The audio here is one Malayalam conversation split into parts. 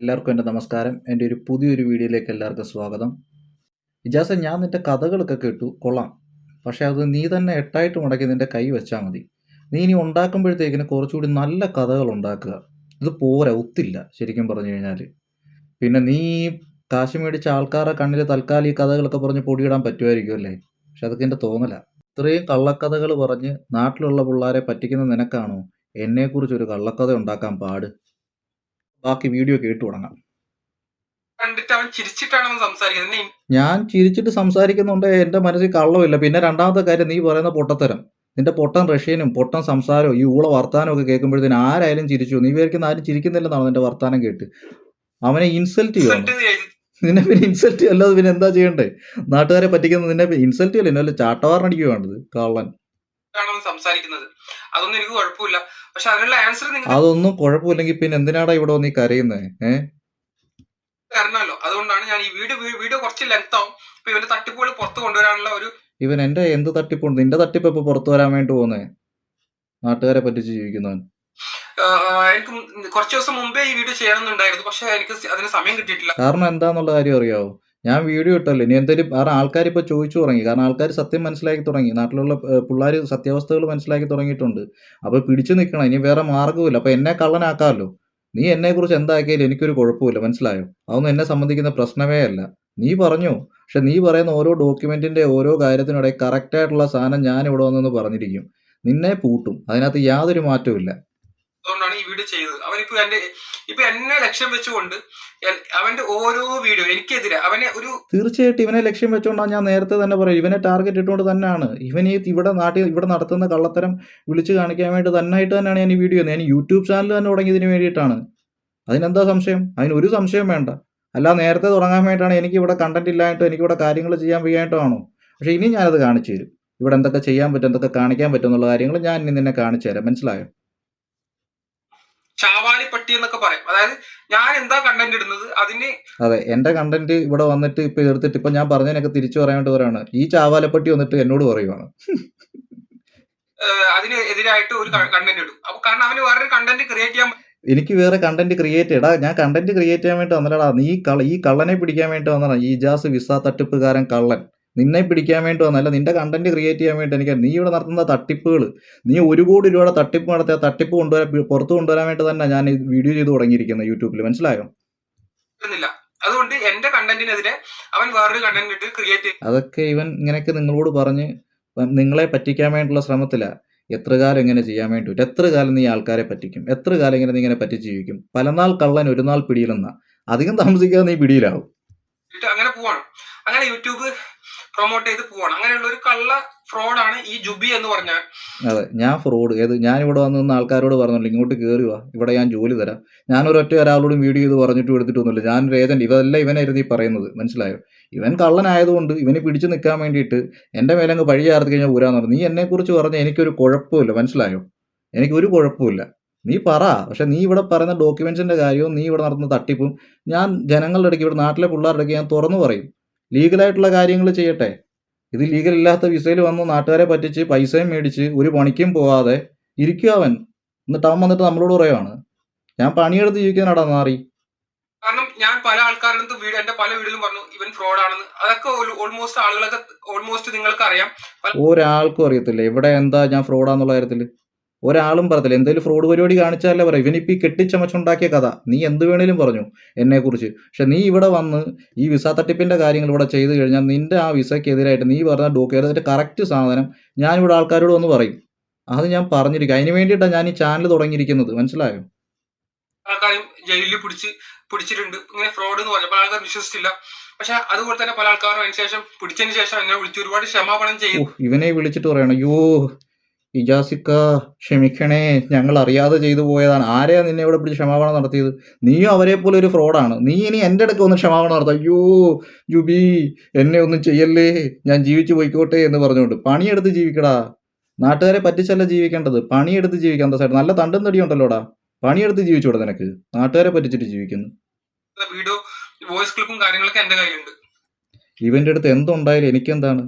എല്ലാവർക്കും എൻ്റെ നമസ്കാരം. എൻ്റെ ഒരു പുതിയൊരു വീഡിയോയിലേക്ക് എല്ലാവർക്കും സ്വാഗതം. ഇജാസെ, ഞാൻ നിൻ്റെ കഥകളൊക്കെ കേട്ടു, കൊള്ളാം. പക്ഷേ അത് നീ തന്നെ എട്ടായിട്ട് മടക്കി നിൻ്റെ കൈ വെച്ചാൽ മതി. നീ ഇനി ഉണ്ടാക്കുമ്പോഴത്തേക്കിന് കുറച്ചുകൂടി നല്ല കഥകൾ ഉണ്ടാക്കുക. ഇത് പോരാ, ഒത്തില്ല ശരിക്കും പറഞ്ഞു കഴിഞ്ഞാൽ. പിന്നെ നീ കാശ് മേടിച്ച ആൾക്കാരുടെ കണ്ണിൽ തൽക്കാലം ഈ കഥകളൊക്കെ പറഞ്ഞ് പൊടിയിടാൻ പറ്റുമായിരിക്കും അല്ലേ? പക്ഷെ അതൊക്കെ എൻ്റെ തോന്നലാ. ഇത്രയും കള്ളക്കഥകൾ പറഞ്ഞ് നാട്ടിലുള്ള പിള്ളേരെ പറ്റിക്കുന്ന നിനക്കാണോ എന്നെക്കുറിച്ചൊരു കള്ളക്കഥ ഉണ്ടാക്കാൻ പാട്? ബാക്കി വീഡിയോ കേട്ടു തുടങ്ങാം. കണ്ടിട്ട് അവൻ ചിരിച്ചിട്ടാണ് അവൻ സംസാരിക്കുന്നത്. ഞാൻ ചിരിച്ചിട്ട് സംസാരിക്കുന്നുണ്ട്, എൻ്റെ മനസ്സിൽ കള്ളമില്ല. പിന്നെ രണ്ടാമത്തെ കാര്യം, നീ പറയുന്ന പൊട്ടത്തരം, നിന്റെ പൊട്ടൻ റഷ്യനും പൊട്ടൻ സംസാരവും ഈ ഊള വർത്താനം ഒക്കെ കേൾക്കുമ്പോഴത്തേന് ആരായാലും ചിരിച്ചു. നീ വിചാരിക്കുന്ന ആരും ചിരിക്കുന്നില്ലെന്നാണ് നിന്റെ വർത്താനം കേട്ട്. അവനെ ഇൻസൾട്ട് ചെയ്യുവാണ്. നിന്നെ പിന്നെ ഇൻസൾട്ട് ചെയ്യും, അല്ലാതെ പിന്നെ എന്താ ചെയ്യണ്ടേ? നാട്ടുകാരെ പറ്റിക്കുന്നത് നിന്നെ ഇൻസൾട്ട് ചെയ്യല്ലേ, എന്നല്ല ചാട്ടവാറിനടിക്കുക വേണ്ടത് കള്ളൻ. സംസാരിക്കുന്നത് അതൊന്നും എനിക്ക് കുഴപ്പമില്ല. പക്ഷെ അതിനുള്ള ആൻസർ അതൊന്നും കുഴപ്പമില്ലെങ്കിൽ പിന്നെ എന്തിനാടാ ഇവിടെ വന്ന് ഈ കരയുന്നേ? കാരണമല്ലോ. അതുകൊണ്ടാണ് ഞാൻ ഈ വീഡിയോ കുറച്ച് ലെങ്ത് ആവും. ഇപ്പൊ ഇവന്റെ തട്ടിപ്പുകൾ പുറത്ത് കൊണ്ടുവരാനുള്ള ഒരു ഇവൻ എൻ്റെ എന്ത് തട്ടിപ്പുണ്ട്? നിന്റെ തട്ടിപ്പ് ഇപ്പൊ പുറത്തു വരാൻ വേണ്ടി പോകുന്നേ? നാട്ടുകാരെ പറ്റിച്ച് ജീവിക്കുന്നവൻ. എനിക്ക് കുറച്ച് ദിവസം മുമ്പേ ഈ വീഡിയോ ചെയ്യണമെന്നുണ്ടായിരുന്നു, പക്ഷെ എനിക്ക് അതിന് സമയം കിട്ടിയിട്ടില്ല. കാരണം എന്താന്നുള്ള കാര്യം അറിയാവോ? ഞാൻ വീഡിയോ ഇട്ടല്ലോ, ഇനി എന്തെങ്കിലും കാരണം ആൾക്കാർ ഇപ്പോൾ ചോദിച്ചു തുടങ്ങി. കാരണം ആൾക്കാർ സത്യം മനസ്സിലാക്കി തുടങ്ങി, നാട്ടിലുള്ള പിള്ളേർ സത്യാവസ്ഥകൾ മനസ്സിലാക്കി തുടങ്ങിയിട്ടുണ്ട്. അപ്പോൾ പിടിച്ചു നിൽക്കണം, ഇനി വേറെ മാർഗ്ഗമില്ല. അപ്പോൾ എന്നെ കള്ളനാക്കാമല്ലോ. നീ എന്നെക്കുറിച്ച് എന്താക്കിയാലും എനിക്കൊരു കുഴപ്പമില്ല, മനസ്സിലായോ? അതൊന്നും എന്നെ സംബന്ധിക്കുന്ന പ്രശ്നമേ അല്ല. നീ പറഞ്ഞു, പക്ഷെ നീ പറയുന്ന ഓരോ ഡോക്യുമെൻറ്റിൻ്റെ ഓരോ കാര്യത്തിനിടെ കറക്റ്റായിട്ടുള്ള സാധനം ഞാൻ ഇവിടെ വന്നെന്ന് പറഞ്ഞിരിക്കും. നിന്നെ പൂട്ടും, അതിനകത്ത് യാതൊരു മാറ്റവും ഇല്ല. അതുകൊണ്ടാണ് ഈ വീഡിയോ ചെയ്തത്. അവനിപ്പോ എന്നെ ലക്ഷ്യം വെച്ചുകൊണ്ട് അവന്റെ ഓരോ വീഡിയോ എനിക്കെതിരെ അവനെ ഒരു തീർച്ചയായിട്ടും ഇവനെ ലക്ഷ്യം വെച്ചുകൊണ്ടാണ് ഞാൻ നേരത്തെ തന്നെ പറയും. ഇവനെ ടാർഗറ്റ് ഇട്ടുകൊണ്ട് തന്നെയാണ്. ഇവൻ ഇവിടെ നടത്തുന്ന കള്ളത്തരം വിളിച്ചു കാണിക്കാൻ വേണ്ടി തന്നെയാണ് ഞാൻ ഈ വീഡിയോ ചെയ്യുന്നത്. ഞാൻ യൂട്യൂബ് ചാനൽ തന്നെ തുടങ്ങിയതിന് വേണ്ടിയിട്ടാണ്. അതിനെന്താ സംശയം? അതിനൊരു സംശയം വേണ്ട. അല്ല നേരത്തെ തുടങ്ങാൻ വേണ്ടിയിട്ടാണ് എനിക്കിവിടെ കണ്ടന്റ് ഇല്ലായിട്ടോ എനിക്കിവിടെ കാര്യങ്ങൾ ചെയ്യാൻ വയ്യായിട്ടോ ആണോ? പക്ഷേ ഇനി ഞാനത് കാണിച്ചു തരും. ഇവിടെ എന്തൊക്കെ ചെയ്യാൻ പറ്റും, എന്തൊക്കെ കാണിക്കാൻ പറ്റും എന്നുള്ള കാര്യങ്ങൾ ഞാൻ ഇനി നിന്നെ കാണിച്ചു തരാം, മനസ്സിലായോ? ചാവാലിപ്പട്ടി എന്നൊക്കെ പറയും. അതായത് ഞാൻ എന്താ കണ്ടന്റ് ഇടുന്നത് അതിന് അതെ, എന്റെ കണ്ടന്റ് ഇവിടെ വന്നിട്ട് ഇപ്പൊ എടുത്തിട്ട് ഇപ്പൊ ഞാൻ പറഞ്ഞതിനൊക്കെ തിരിച്ചു പറയാൻ വേണ്ടി പറയാണ്. ഈ ചാവാലപ്പട്ടി വന്നിട്ട് എന്നോട് പറയുവാണ് അതിന് എതിരായിട്ട് ഒരു കണ്ടന്റ് ഇടും. അപ്പൊ കാരണം അവന് വേറൊരു കണ്ടന്റ് ക്രിയേറ്റ് ചെയ്യാൻ എനിക്ക് വേറെ കണ്ടന്റ് ക്രിയേറ്റ് ചെയ്യടാ. ഞാൻ കണ്ടന്റ് ക്രിയേറ്റ് ചെയ്യാൻ വേണ്ടി വന്നടാ. നീ ഈ കള്ളനെ പിടിക്കാൻ വേണ്ടി വന്നടാ. ഈ ഇജാസ് വിസ തട്ടിപ്പുകാരൻ കള്ളൻ നിന്നെ പിടിക്കാൻ വേണ്ടി വന്നല്ല, നിന്റെ കണ്ടന്റ് ക്രിയേറ്റ് ചെയ്യാൻ വേണ്ടി. എനിക്ക് നീ ഇവിടെ നടത്തുന്ന തട്ടിപ്പുകൾ, നീ 1 കോടി രൂപയുടെ തട്ടിപ്പ് നടത്തിയ തട്ടിപ്പ് പുറത്തു കൊണ്ടുവരാൻ വേണ്ടി തന്നെ ഞാൻ വീഡിയോ ചെയ്ത് തുടങ്ങിയിരിക്കുന്നത് യൂട്യൂബിൽ, മനസ്സിലായോ? അതുകൊണ്ട് എന്റെ കണ്ടന്റിനെതിരെ അവൻ വേറൊരു കണ്ടന്റ് ഇട്ട് ക്രിയേറ്റ് ചെയ്യും. അതൊക്കെ ഇവൻ ഇങ്ങനെയൊക്കെ നിങ്ങളോട് പറഞ്ഞ് നിങ്ങളെ പറ്റിക്കാൻ വേണ്ടിയുള്ള ശ്രമത്തിലാണ്. എത്ര കാലം ഇങ്ങനെ ചെയ്യാൻ വേണ്ടി പറ്റും? എത്ര കാലം നീ ആൾക്കാരെ പറ്റിക്കും? എത്ര കാലം ഇങ്ങനെ നീ ഇങ്ങനെ പറ്റിച്ച് ജീവിക്കും? പലനാൾ കള്ളൻ ഒരു നാൾ പിടിയിലെന്ന. അധികം താമസിക്കാതെ നീ പിടിയിലാവും. അങ്ങനെ പോവാണ്. അങ്ങനെ യൂട്യൂബ് പ്രൊമോട്ട് ചെയ്ത് പോവാണ്. അങ്ങനെയുള്ള ഒരു കള്ള ഫ്രോഡാണ് ഈ ജുബി എന്ന് പറഞ്ഞാൽ. അതെ, ഞാൻ ഫ്രോഡ്. ഞാൻ ഇവിടെ വന്ന് നിന്ന് ആൾക്കാരോട് പറഞ്ഞല്ലോ ഇങ്ങോട്ട് കയറി വാ, ഇവിടെ ഞാൻ ജോലി തരാം. ഞാനൊരൊറ്റ ഒരാളോടും വീഡിയോ ചെയ്ത് പറഞ്ഞിട്ടും എടുത്തിട്ടൊന്നുമില്ല. ഞാനൊരു ഏജന്റ്. ഇതെല്ലാം ഇവനായിരുന്നു ഈ പറയുന്നത്, മനസ്സിലായോ? ഇവൻ കള്ളനായതുകൊണ്ട് ഇവന് പിടിച്ചു നിൽക്കാൻ വേണ്ടിയിട്ട് എൻ്റെ മേലങ്ങ് പഴി ചേർത്ത് കഴിഞ്ഞാൽ ഊരാന്ന് പറഞ്ഞു. നീ എന്നെക്കുറിച്ച് പറഞ്ഞാൽ എനിക്കൊരു കുഴപ്പമില്ല, മനസ്സിലായോ? എനിക്കൊരു കുഴപ്പമില്ല. നീ പറ. പക്ഷെ നീ ഇവിടെ പറയുന്ന ഡോക്യുമെന്റ്സിന്റെ കാര്യവും നീ ഇവിടെ നടത്തുന്ന തട്ടിപ്പും ഞാൻ ജനങ്ങളുടെ ഇടയ്ക്ക്, ഇവിടെ നാട്ടിലെ പിള്ളേരുടെ ഇടയ്ക്ക് ഞാൻ തുറന്നു പറയും. ലീഗലായിട്ടുള്ള കാര്യങ്ങൾ ചെയ്യട്ടെ. ഇത് ലീഗൽ ഇല്ലാത്ത വിസയിൽ വന്ന് നാട്ടുകാരെ പറ്റിച്ച് പൈസയും മേടിച്ച് ഒരു പണിക്കും പോവാതെ ഇരിക്കുക അവൻ. എന്നിട്ട് അവൻ വന്നിട്ട് നമ്മളോട് പറയുവാണ് ഞാൻ പണിയെടുത്ത് ജീവിക്കാനാടാ നാറി. കാരണം ഞാൻ പല ആൾക്കാരുടെ എന്റെ പല വീഡിയോയിലും പറഞ്ഞു ഇവൻ ഫ്രോഡാണെന്ന്. അതൊക്കെ ഓൾമോസ്റ്റ് നിങ്ങൾക്ക് അറിയാം. ഒരാൾക്കും അറിയത്തില്ല ഇവിടെ എന്താ ഞാൻ ഫ്രോഡാന്നുള്ള കാര്യത്തിൽ. ഒരാളും പറയത്തില്ല. എന്തെങ്കിലും ഫ്രോഡ് പരിപാടി കാണിച്ചാലേ പറയാം. ഇവനിപ്പോൾ ഈ കെട്ടിച്ചമച്ചുണ്ടാക്കിയ കഥ നീ എന്ത് വേണേലും പറഞ്ഞു എന്നെക്കുറിച്ച്. പക്ഷെ നീ ഇവിടെ വന്ന് ഈ വിസ തട്ടിപ്പിൻ്റെ കാര്യങ്ങൾ ഇവിടെ ചെയ്ത് കഴിഞ്ഞാൽ നിൻ്റെ ആ വിസയ്ക്കെതിരായിട്ട് നീ പറഞ്ഞ ഡോക്യുമെൻ്റ് കറക്റ്റ് സാധനം ഞാനിവിടെ ആൾക്കാരോട് വന്ന് പറയും. അത് ഞാൻ പറഞ്ഞിരിക്കും. അതിന് വേണ്ടിയിട്ടാണ് ഞാൻ ഈ ചാനൽ തുടങ്ങിയിരിക്കുന്നത്, മനസ്സിലായോ? ആൾക്കാരും ജയിലിൽ പിടിച്ചിട്ടുണ്ട് ഇങ്ങനെ ഫ്രോഡ് എന്ന് പറഞ്ഞപ്പോൾ ആൾക്കാർ വിശ്വസിച്ചില്ല. പക്ഷെ അതുപോലെ തന്നെ പല ആൾക്കാരും പിടിച്ചതിന് ശേഷം എന്നെ വിളിച്ച് ഒരുപാട് ക്ഷമാപണം ചെയ്യും. ഇവനെ വിളിച്ചിട്ട് പറയണം, അയ്യോ ഇജാസിക്ക ക്ഷമിക്കണേ, ഞങ്ങൾ അറിയാതെ ചെയ്തു പോയതാണ്. ആരെയാ നിന്നെ ഇവിടെ പിടിച്ച് ക്ഷമാപണം നടത്തിയത്? നീയും അവരെ പോലെ ഒരു ഫ്രോഡാണ്. നീ ഇനി എൻ്റെ അടുക്ക് ഒന്ന് ക്ഷമാപണം നടത്താം. അയ്യോ ജുബി എന്നെ ഒന്നും ചെയ്യല്ലേ, ഞാൻ ജീവിച്ചു പോയിക്കോട്ടെ എന്ന് പറഞ്ഞുകൊണ്ട്. പണിയെടുത്ത് ജീവിക്കടാ. നാട്ടുകാരെ പറ്റിച്ചല്ല ജീവിക്കേണ്ടത്, പണിയെടുത്ത് ജീവിക്കാൻ. എന്താ സൈഡ് നല്ല തണ്ടും തടിയുണ്ടല്ലോടാ, പണിയെടുത്ത് ജീവിച്ചൂടെ നിനക്ക്? നാട്ടുകാരെ പറ്റിച്ചിട്ട് ജീവിക്കുന്നു. വീഡിയോ വോയിസ് ക്ലിപ്പും കാര്യങ്ങളൊക്കെ എൻ്റെ കയ്യിലുണ്ട്. ഇവൻ്റെ അടുത്ത് എന്തുണ്ടായാലും എനിക്കെന്താണ്?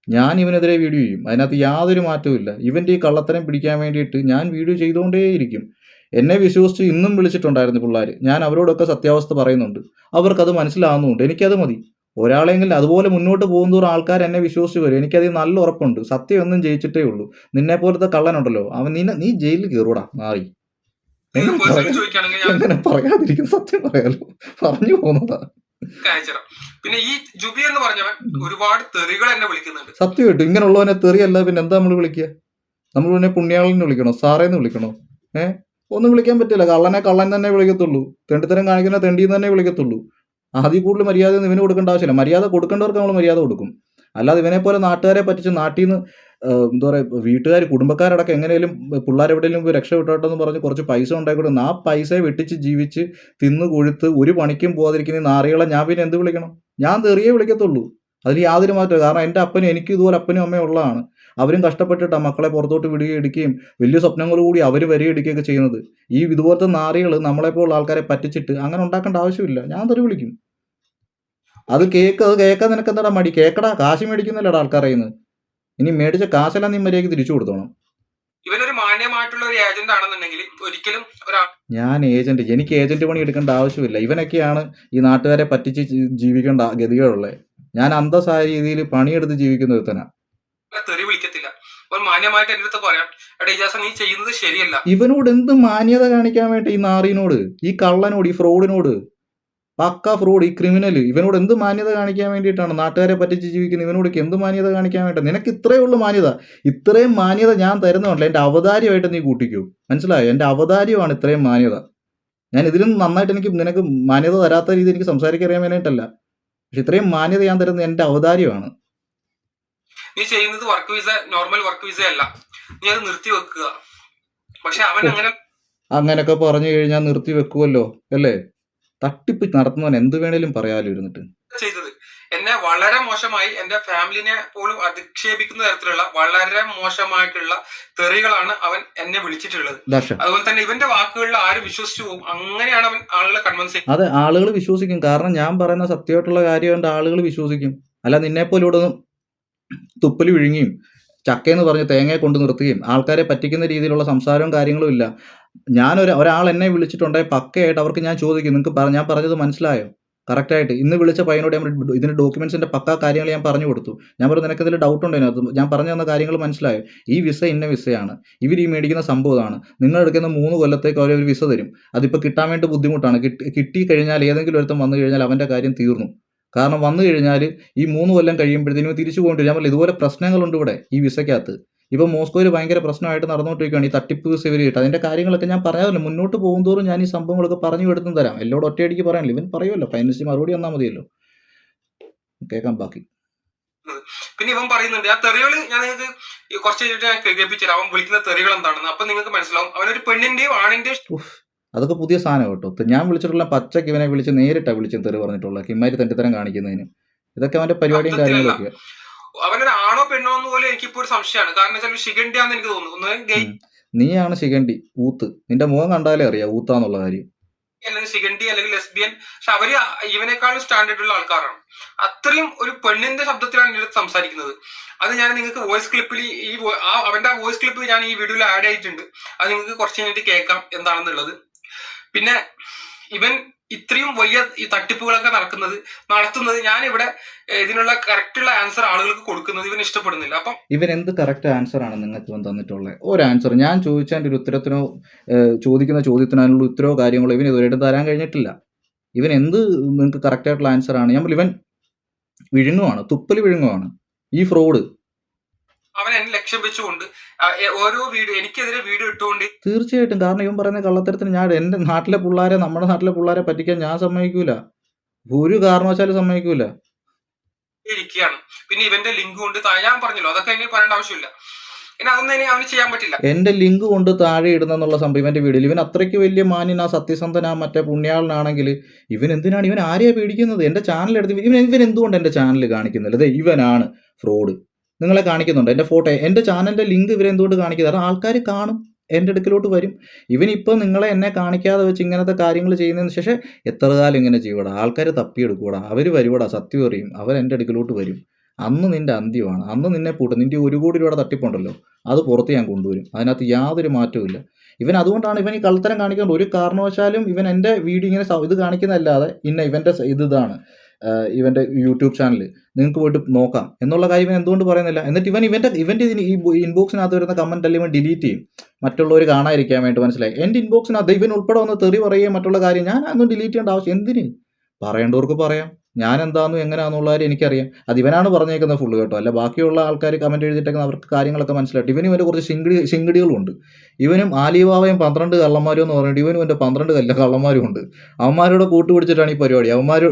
ഞാൻ ഇവനെതിരെ വീഡിയോ ചെയ്യും. അതിനകത്ത് യാതൊരു മാറ്റവും ഇല്ല. ഇവൻ്റെ ഈ കള്ളത്തരം പിടിക്കാൻ വേണ്ടിയിട്ട് ഞാൻ വീഡിയോ ചെയ്തുകൊണ്ടേയിരിക്കും. എന്നെ വിശ്വസിച്ച് ഇന്നും വിളിച്ചിട്ടുണ്ടായിരുന്നു പിള്ളേർ. ഞാൻ അവരോടൊക്കെ സത്യാവസ്ഥ പറയുന്നുണ്ട്. അവർക്കത് മനസ്സിലാവുന്നുണ്ട്. എനിക്കത് മതി. ഒരാളെങ്കിലും അതുപോലെ മുന്നോട്ട് പോകുന്തോറും ആൾക്കാർ എന്നെ വിശ്വസിച്ച് വരും. എനിക്കതിൽ നല്ല ഉറപ്പുണ്ട്. സത്യം എന്നും ജയിച്ചിട്ടേ ഉള്ളൂ. നിന്നെപ്പോലത്തെ കള്ളനുണ്ടല്ലോ, നീ ജയിലിൽ കയറൂടാ നാറി. എങ്ങനെ പേഴ്സണലി ചോദിക്കുകയാണെങ്കിൽ ഞാൻ എങ്ങനെ പറയാതിരിക്കും? സത്യം പറയാലോ, പറഞ്ഞു പോകുന്നതാ. അയച്ചുതരാം. പിന്നെ ഈ ജുബി എന്ന് പറഞ്ഞവൻ ഒരുപാട് തെറികൾ എന്നെ വിളിക്കുന്നുണ്ട്. സത്യമായിട്ടും ഇങ്ങനെയുള്ളവനെ തെറിയല്ല പിന്നെ എന്താ നമ്മൾ വിളിക്കുക? നമ്മൾ പിന്നെ പുണ്യാളെന്ന് വിളിക്കണോ? സാറേന്ന് വിളിക്കണോ? ഒന്നും വിളിക്കാൻ പറ്റില്ല. കള്ളനെ കള്ളൻ തന്നെ വിളിക്കത്തുള്ളൂ. തെണ്ടിത്തരം കാണിക്കുന്ന തെണ്ടിന്ന് തന്നെ വിളിക്കത്തുള്ളൂ. അതിൽ കൂടുതൽ മര്യാദ ഒന്നും ഇവന് കൊടുക്കേണ്ട ആവശ്യമില്ല. മര്യാദ കൊടുക്കേണ്ടവർക്ക് നമ്മൾ മര്യാദ കൊടുക്കും. അല്ലാതെ ഇവനെ പോലെ നാട്ടുകാരെ പറ്റിച്ച് നാട്ടിൽ നിന്ന് എന്താ പറയുക, വീട്ടുകാർ കുടുംബക്കാരടക്കം എങ്ങനെയും പിള്ളേരെവിടെയെങ്കിലും പോയി രക്ഷപ്പെട്ടോട്ടെന്ന് പറഞ്ഞ് കുറച്ച് പൈസ ഉണ്ടാക്കിക്കൊടുക്കും. ആ പൈസയെ വെട്ടിച്ച് ജീവിച്ച് തിന്ന് കൊഴുത്ത് ഒരു പണിക്കും പോകാതിരിക്കുന്ന ഈ നാറികളെ ഞാൻ പിന്നെ എന്ത് വിളിക്കണം? ഞാൻ തെറിയേ വിളിക്കത്തുള്ളൂ. അതിൽ യാതൊരു മാറ്റവും. കാരണം എൻ്റെ അപ്പനും എനിക്കും ഇതുപോലെ അപ്പനും അമ്മയും ഉള്ളതാണ്. അവരും കഷ്ടപ്പെട്ടിട്ടാണ് മക്കളെ പുറത്തോട്ട് വിടുകയും എടുക്കുകയും വലിയ സ്വപ്നങ്ങളോടുകൂടി അവർ വരികയെടുക്കുകയൊക്കെ ചെയ്യുന്നത്. ഈ ഇതുപോലത്തെ നാറികൾ നമ്മളെപ്പോലുള്ള ആൾക്കാരെ പറ്റിച്ചിട്ട് അങ്ങനെ ഉണ്ടാക്കേണ്ട ആവശ്യമില്ല. ഞാൻ തെറി വിളിക്കും. അത് കേൾക്കാൻ നിനക്ക് എന്താടാ മടി? കേക്കടാ, കാശ് മേടിക്കുന്നില്ലടാ ആൾക്കാരെ കയ്യിൽ നിന്ന്. ഇനി മേടിച്ച കാശെല്ലാം നീ മര്യാദയ്ക്ക് തിരിച്ചു കൊടുത്തോണം. ഇവനൊരു മാന്യമായിട്ടുള്ള ഒരു ഏജന്റ് ആണെന്നുണ്ടെങ്കിൽ ഒരിക്കലും ഞാൻ ഏജന്റ്, എനിക്ക് ഏജന്റ് പണി എടുക്കേണ്ട ആവശ്യമില്ല. ഇവനൊക്കെയാണ് ഈ നാട്ടുകാരെ പറ്റിച്ച് ജീവിക്കേണ്ട ഗതികളുള്ളത്. ഞാൻ അന്തസ്സായ രീതിയിൽ പണിയെടുത്ത് ജീവിക്കുന്ന ഒരുത്തനാ. തെറി വിളിക്കത്തില്ല. മാന്യമായിട്ട് എന്റെ അടുത്ത് പറയാം, എടാ ഇജാസ നീ ചെയ്യുന്നത് ശരിയല്ല. ഇവനോട് എന്ത് മാന്യത കാണിക്കാൻ വേണ്ടി? ഈ നാറിനോട്, ഈ കള്ളനോട്, ഈ ഫ്രോഡിനോട്, പക്ക ഫ്രോഡ്, ഈ ക്രിമിനൽ, ഇവനോട് എന്ത് മാന്യത കാണിക്കാൻ വേണ്ടിയിട്ടാണ്? നാട്ടുകാരെ പറ്റിച്ച് ജീവിക്കുന്ന ഇവനോടൊക്കെ എന്ത് മാന്യത കാണിക്കാൻ വേണ്ടി? നിനക്ക് ഇത്രയേ ഉള്ളൂ മാന്യത. ഇത്രയും മാന്യത ഞാൻ തരുന്നുണ്ടല്ലോ, എൻ്റെ അവതാര്യമായിട്ട് നീ കൂട്ടിക്കൂ. മനസ്സിലായോ? എൻ്റെ അവതാര്യമാണ് ഇത്രയും മാന്യത. ഞാൻ ഇതിലും നന്നായിട്ട് നിനക്ക് മാന്യത തരാത്ത രീതി എനിക്ക് സംസാരിക്കാൻ അറിയാൻ വേണ്ടിയിട്ടല്ല. പക്ഷെ ഇത്രയും മാന്യത ഞാൻ തരുന്നത് എൻ്റെ അവതാര്യമാണ്. നീ ചെയ്യുന്നത് work visa, normal work visa അല്ല. നീ അത് നിർത്തി വെക്കുക. പക്ഷെ അവൻ അങ്ങനെയൊക്കെ പറഞ്ഞു കഴിഞ്ഞാൽ നിർത്തി വെക്കുമല്ലോ അല്ലേ? തട്ടിപ്പ് നടത്തുന്നവൻ എന്ത് വേണേലും പറയാലോ ഇരുന്നിട്ട്. ചെയ്തത് എന്നെ വളരെ മോശമായി, എന്റെ ഫാമിലിനെ പോലും അധിക്ഷേപിക്കുന്ന തരത്തിലുള്ള വളരെ മോശമായിട്ടുള്ള തെറികളാണ് അവൻ എന്നെ വിളിച്ചിട്ടുള്ളത്. അതുപോലെ തന്നെ ഇവന്റെ വാക്കുകളിൽ ആരും വിശ്വസിച്ചു പോകും. അങ്ങനെയാണ് അവൻ ആളുകളെ കൺവിൻസ് ചെയ്യുന്നത്. അതെ, ആളുകൾ വിശ്വസിക്കും. കാരണം ഞാൻ പറയുന്ന സത്യമായിട്ടുള്ള കാര്യം ആളുകൾ വിശ്വസിക്കും. അല്ല നിന്നെപ്പോലെ ഇവിടെ തുപ്പല് വിഴുങ്ങിയും ചക്കയെന്ന് പറഞ്ഞ് തേങ്ങയെ കൊണ്ട് നിർത്തുകയും ആൾക്കാരെ പറ്റിക്കുന്ന രീതിയിലുള്ള സംസാരവും കാര്യങ്ങളും ഇല്ല. ഒരാൾ എന്നെ വിളിച്ചിട്ടുണ്ടെങ്കിൽ പക്കയായിട്ട് അവർക്ക് ഞാൻ ചോദിക്കും, നിങ്ങൾക്ക് ഞാൻ പറഞ്ഞത് മനസ്സിലായോ? കറക്റ്റായിട്ട് ഇന്ന് വിളിച്ച പയ്യനോട് ഇതിൻ്റെ ഡോക്യുമെൻസിൻ്റെ പക്കാ കാര്യങ്ങൾ ഞാൻ പറഞ്ഞു കൊടുത്തു. ഞാൻ പറഞ്ഞു നിനക്ക് ഡൗട്ട് ഉണ്ടോ അതിനകത്ത്? ഞാൻ പറഞ്ഞു തന്ന കാര്യങ്ങൾ മനസ്സിലായോ? ഈ വിസ ഇന്ന വിസയാണ്, ഇവർ ഈ മേടിക്കുന്ന സംഭവമാണ്. നിങ്ങൾ എടുക്കുന്ന 3 കൊല്ലത്തേക്ക് അവർ ഒരു വിസ തരും. അതിപ്പോൾ കിട്ടാൻ വേണ്ടി ബുദ്ധിമുട്ടാണ്. കിട്ടിക്കഴിഞ്ഞാൽ ഏതെങ്കിലും ഒരുത്തം വന്നു കഴിഞ്ഞാൽ അവൻ്റെ കാര്യം തീർന്നു. കാരണം വന്നു കഴിഞ്ഞാൽ ഈ 3 കൊല്ലം കഴിയുമ്പോഴത്തേനും തിരിച്ചു പോകേണ്ടി വരും. ഞാൻ പറഞ്ഞില്ല, ഇതുപോലെ പ്രശ്നങ്ങളുണ്ട് ഇവിടെ ഈ വിസയ്ക്കകത്ത്. ഇപ്പം മോസ്കോയിൽ ഭയങ്കര പ്രശ്നമായിട്ട് നടന്നുകൊണ്ടിരിക്കുകയാണ് ഈ തട്ടിപ്പ് വിസ ഇവരിട്ട്. അതിൻ്റെ കാര്യങ്ങളൊക്കെ ഞാൻ പറഞ്ഞതല്ലോ. മുന്നോട്ട് പോകുന്തോറും ഞാൻ ഈ സംഭവങ്ങളൊക്കെ പറഞ്ഞു എടുത്തും തരാം. എല്ലോടും ഒറ്റയടിക്ക് പറയാനില്ല. ഇവൻ പറയുമല്ലോ, ഫൈനലിസ്റ്റ് മറുപടി വന്നാൽ മതിയല്ലോ. കേൾക്കാം ബാക്കി. പിന്നെ ഇവൻ പറയുന്നുണ്ട് ആ തെറികൾ ഞാൻ നിങ്ങൾക്ക് കുറച്ച് കഴിഞ്ഞിട്ട് ഞാൻ കേൾപ്പിച്ചുതരാം. അവൻ വിളിക്കുന്ന തെറികൾ എന്താണെന്ന്. അപ്പൊ നിങ്ങൾക്ക് മനസ്സിലാവും അവനൊരു പെണ്ണിന്റെയും ആണിന്റെയും. അതൊക്കെ പുതിയ സാധനം കേട്ടോ. ഞാൻ വിളിച്ചിട്ടുള്ള പച്ചക്ക് ഇവനെ വിളിച്ച് നേരിട്ടാണ് വിളിച്ച് തെറി പറഞ്ഞിട്ടുള്ള കിമ്മാരി തെണ്ടിത്തരം കാണിക്കുന്നതിന്. ഇതൊക്കെ അവന്റെ പരിപാടിയും കാര്യങ്ങളൊക്കെയാണ്. അവനൊരു ആണോ പെണ്ണോ എന്ന് പോലും എനിക്കിപ്പോ ഒരു സംശയമാണ്. കാരണം ശിഖണ്ഡിയാന്ന് എനിക്ക് തോന്നുന്നു. നീയാണ് ശിഖണ്ഡി, ഊത്ത്. നിന്റെ മുഖം കണ്ടാലേ അറിയാം ഊത്താന്നുള്ള കാര്യം. അല്ലെങ്കിൽ ശിഖണ്ഡി അല്ലെങ്കിൽ ലെസ്ബിയൻ. പക്ഷെ അവര് ഇവനേക്കാളും സ്റ്റാൻഡേർഡ് ഉള്ള ആൾക്കാരാണ്. അത്രയും ഒരു പെണ്ണിന്റെ ശബ്ദത്തിലാണ് ഇതിൽ സംസാരിക്കുന്നത്. അത് ഞാൻ നിങ്ങൾക്ക് വോയിസ് ക്ലിപ്പിൽ അവന്റെ വോയിസ് ക്ലിപ്പ് ഞാൻ ഈ വീഡിയോയിൽ ആഡ് ആയിട്ടുണ്ട്. അത് നിങ്ങൾക്ക് കുറച്ച് കഴിഞ്ഞിട്ട് കേൾക്കാം എന്താണെന്നുള്ളത്. പിന്നെ ഇവൻ ഇത്രയും വലിയ ഈ തട്ടിപ്പുകളൊക്കെ നടത്തുന്നത് ഞാനിവിടെ ഇതിനുള്ള കറക്റ്റുള്ള ആൻസർ ആളുകൾക്ക് കൊടുക്കുന്നത് ഇവൻ ഇഷ്ടപ്പെടുന്നില്ല. അപ്പം ഇവൻ എന്ത് കറക്റ്റ് ആൻസർ ആണ് നിങ്ങൾക്ക് തന്നിട്ടുള്ളത്? ഒരു ആൻസർ ഞാൻ ചോദിച്ചതിൻ്റെ ഒരു ഉത്തരത്തിനോ ചോദിക്കുന്ന ചോദ്യത്തിനുള്ള ഉത്തരവോ കാര്യങ്ങളോ ഇവൻ ഇതുവരെയായിട്ട് തരാൻ കഴിഞ്ഞിട്ടില്ല. ഇവൻ എന്ത് നിങ്ങൾക്ക് കറക്റ്റായിട്ടുള്ള ആൻസർ ആണ്? ഞാൻ ഇവൻ വിഴുങ്ങുവാണ്, തുപ്പൽ വിഴുങ്ങുവാണ് ഈ ഫ്രോഡ്. അവൻ എന്നെ ലക്ഷ്യം വെച്ചുകൊണ്ട് ഓരോ വീഡിയോ എനിക്കെതിരെ വീഡിയോ ഇട്ടുകൊണ്ട്. തീർച്ചയായിട്ടും. കാരണം ഇവൻ പറയുന്ന കള്ളത്തരത്തിന് ഞാൻ എൻ്റെ നാട്ടിലെ പിള്ളേരെ, നമ്മുടെ നാട്ടിലെ പിള്ളേരെ പറ്റിക്കാൻ ഞാൻ സമ്മതിക്കൂല. ഒരു കാരണവശാലും സമ്മതിക്കൂല. ഇരിക്കുകയാണ്. പിന്നെ ഇവന്റെ ലിങ്ക് കൊണ്ട് ഞാൻ പറഞ്ഞല്ലോ, അതൊക്കെ എനിക്ക് പറയേണ്ട ആവശ്യമില്ല. പിന്നെ അതൊന്നും ഇനി അവന് ചെയ്യാൻ പറ്റില്ല. എന്റെ ലിങ്ക് കൊണ്ട് താഴെ ഇടുന്നുള്ള സംഭവം ഇവന്റെ വീഡിയോയിൽ. ഇവൻ അത്രയ്ക്ക് വലിയ മാന്യനാ, സത്യസന്ധനാ, മറ്റേ പുണ്യാളനാണെങ്കിൽ ഇവൻ എന്തിനാണ്, ഇവൻ ആരെയാ പേടിക്കുന്നത്? എന്റെ ചാനൽ എടുത്ത് ഇവൻ എന്തുകൊണ്ട് എന്റെ ചാനൽ കാണിക്കുന്നില്ല? അതെ, ഇവനാണ് ഫ്രോഡ്. നിങ്ങളെ കാണിക്കുന്നുണ്ട് എൻ്റെ ഫോട്ടോ, എൻ്റെ ചാനലിൻ്റെ ലിങ്ക് ഇവരെന്തുകൊണ്ട് കാണിക്കുന്നത്? കാരണം ആൾക്കാർ കാണും, എൻ്റെ അടുക്കിലോട്ട് വരും. ഇവനിപ്പോൾ എന്നെ കാണിക്കാതെ വെച്ച് ഇങ്ങനത്തെ കാര്യങ്ങൾ ചെയ്യുന്നതിന് ശേഷം എത്ര കാലം ഇങ്ങനെ ചെയ്യൂടാ? ആൾക്കാർ തപ്പിയെടുക്കൂടാ, അവർ വരുകൂടാ, സത്യം അറിയും, അവർ എൻ്റെ അടുക്കിലോട്ട് വരും. അന്ന് നിൻ്റെ അന്ത്യമാണ്. അന്ന് നിന്നെ പൂട്ടും. നിൻ്റെ 1 കോടി രൂപയുടെ തട്ടിപ്പുണ്ടല്ലോ, അത് പുറത്ത് ഞാൻ കൊണ്ടുവരും. അതിനകത്ത് യാതൊരു മാറ്റവും ഇല്ല. ഇവൻ അതുകൊണ്ടാണ് ഇവൻ ഈ കള്ളത്തരം കാണിക്കുന്നത്. ഒരു കാരണവശാലും ഇവൻ എൻ്റെ വീഡിയോ ഇങ്ങനെ ഇത് കാണിക്കുന്നതല്ലാതെ ഇവൻ്റെ ഇതാണ് ഇവൻ്റെ യൂട്യൂബ് ചാനൽ നിങ്ങൾക്ക് പോയിട്ട് നോക്കാം എന്നുള്ള കാര്യം ഇവൻ എന്തുകൊണ്ട് പറയുന്നില്ല. എന്നിട്ട് ഇവൻ്റെ ഈ ഇൻബോക്സിനകത്ത് വരുന്ന കമൻ്റ് എല്ലാം ഇവൻ ഡിലീറ്റ് ചെയ്യും, മറ്റുള്ളവർ കാണാതിരിക്കാൻ വേണ്ടി. മനസ്സിലായി? എൻ്റെ ഇൻബോക്സിനകത്ത് ഇവൻ ഉൾപ്പെടെ വന്ന് തെറി പറയുകയും മറ്റുള്ള കാര്യം ഞാൻ അതൊന്നും ഡിലീറ്റ് ചെയ്യേണ്ട ആവശ്യം എന്തിന്? പറയേണ്ടവർക്ക് പറയാം. ഞാൻ എന്താണെന്നും എങ്ങനെയാണെന്നുള്ള കാര്യം എനിക്കറിയാം. അത് ഇവനാണ് പറഞ്ഞേക്കുന്നത് ഫുള്ള് കേട്ടോ. അല്ല ബാക്കിയുള്ള ആൾക്കാർ കമൻറ്റ് എഴുതിയിട്ടേക്കുന്ന അവർക്ക് കാര്യങ്ങളൊക്കെ മനസ്സിലായിട്ട് ഇവൻ്റെ കുറച്ച് ശിങ്കിടികളുണ്ട്. ഇവനും ആലിബാബയും 12 കള്ളന്മാരും എന്ന് പറഞ്ഞിട്ട് ഇവനും എൻ്റെ 12 കള്ളന്മാരും ഉണ്ട്. അവന്മാരോട് കൂട്ടുപിടിച്ചിട്ടാണ് ഈ പരിപാടി.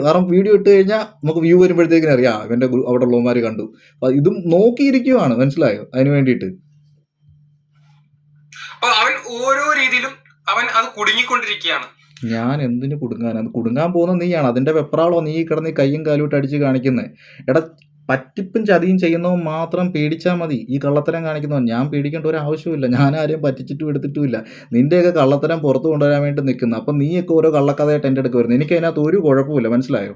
കാരണം വീഡിയോ ഇട്ട് കഴിഞ്ഞാൽ നമുക്ക് വ്യൂ വരുമ്പോഴത്തേക്കിനും അറിയാം ഇവൻ്റെ അവിടെ ഉള്ളവന്മാർ കണ്ടു. അപ്പം ഇതും നോക്കിയിരിക്കുവാണ്. മനസ്സിലായോ? അതിന് വേണ്ടിയിട്ട് അവൻ ഓരോ രീതിയിലും അവൻ അത് കുടുങ്ങിക്കൊണ്ടിരിക്കുകയാണ്. ഞാൻ എന്തിനു കുടുങ്ങാൻ? അത് കുടുങ്ങാൻ പോകുന്ന നീയാണ്. അതിൻ്റെ വെപ്രാളോ നീ കിടന്ന് കയ്യും കാലും അടിച്ച് കാണിക്കുന്നത്. എടാ പറ്റിപ്പും ചതിയും ചെയ്യുന്നവൻ മാത്രം പേടിച്ചാൽ മതി. ഈ കള്ളത്തരം കാണിക്കുന്നവൻ ഞാൻ പേടിക്കേണ്ട ഒരു ആവശ്യമില്ല. ഞാൻ ആരെയും പറ്റിച്ചിട്ടും എടുത്തിട്ടുമില്ല. നിൻ്റെയൊക്കെ കള്ളത്തരം പുറത്ത് കൊണ്ടുവരാൻ വേണ്ടി നിൽക്കുന്നു. അപ്പം നീയൊക്കെ ഓരോ കള്ളക്കഥയായിട്ട് എൻ്റെ അടുക്ക് വരുന്നത്. എനിക്ക് അതിനകത്ത് ഒരു കുഴപ്പമില്ല. മനസ്സിലായോ?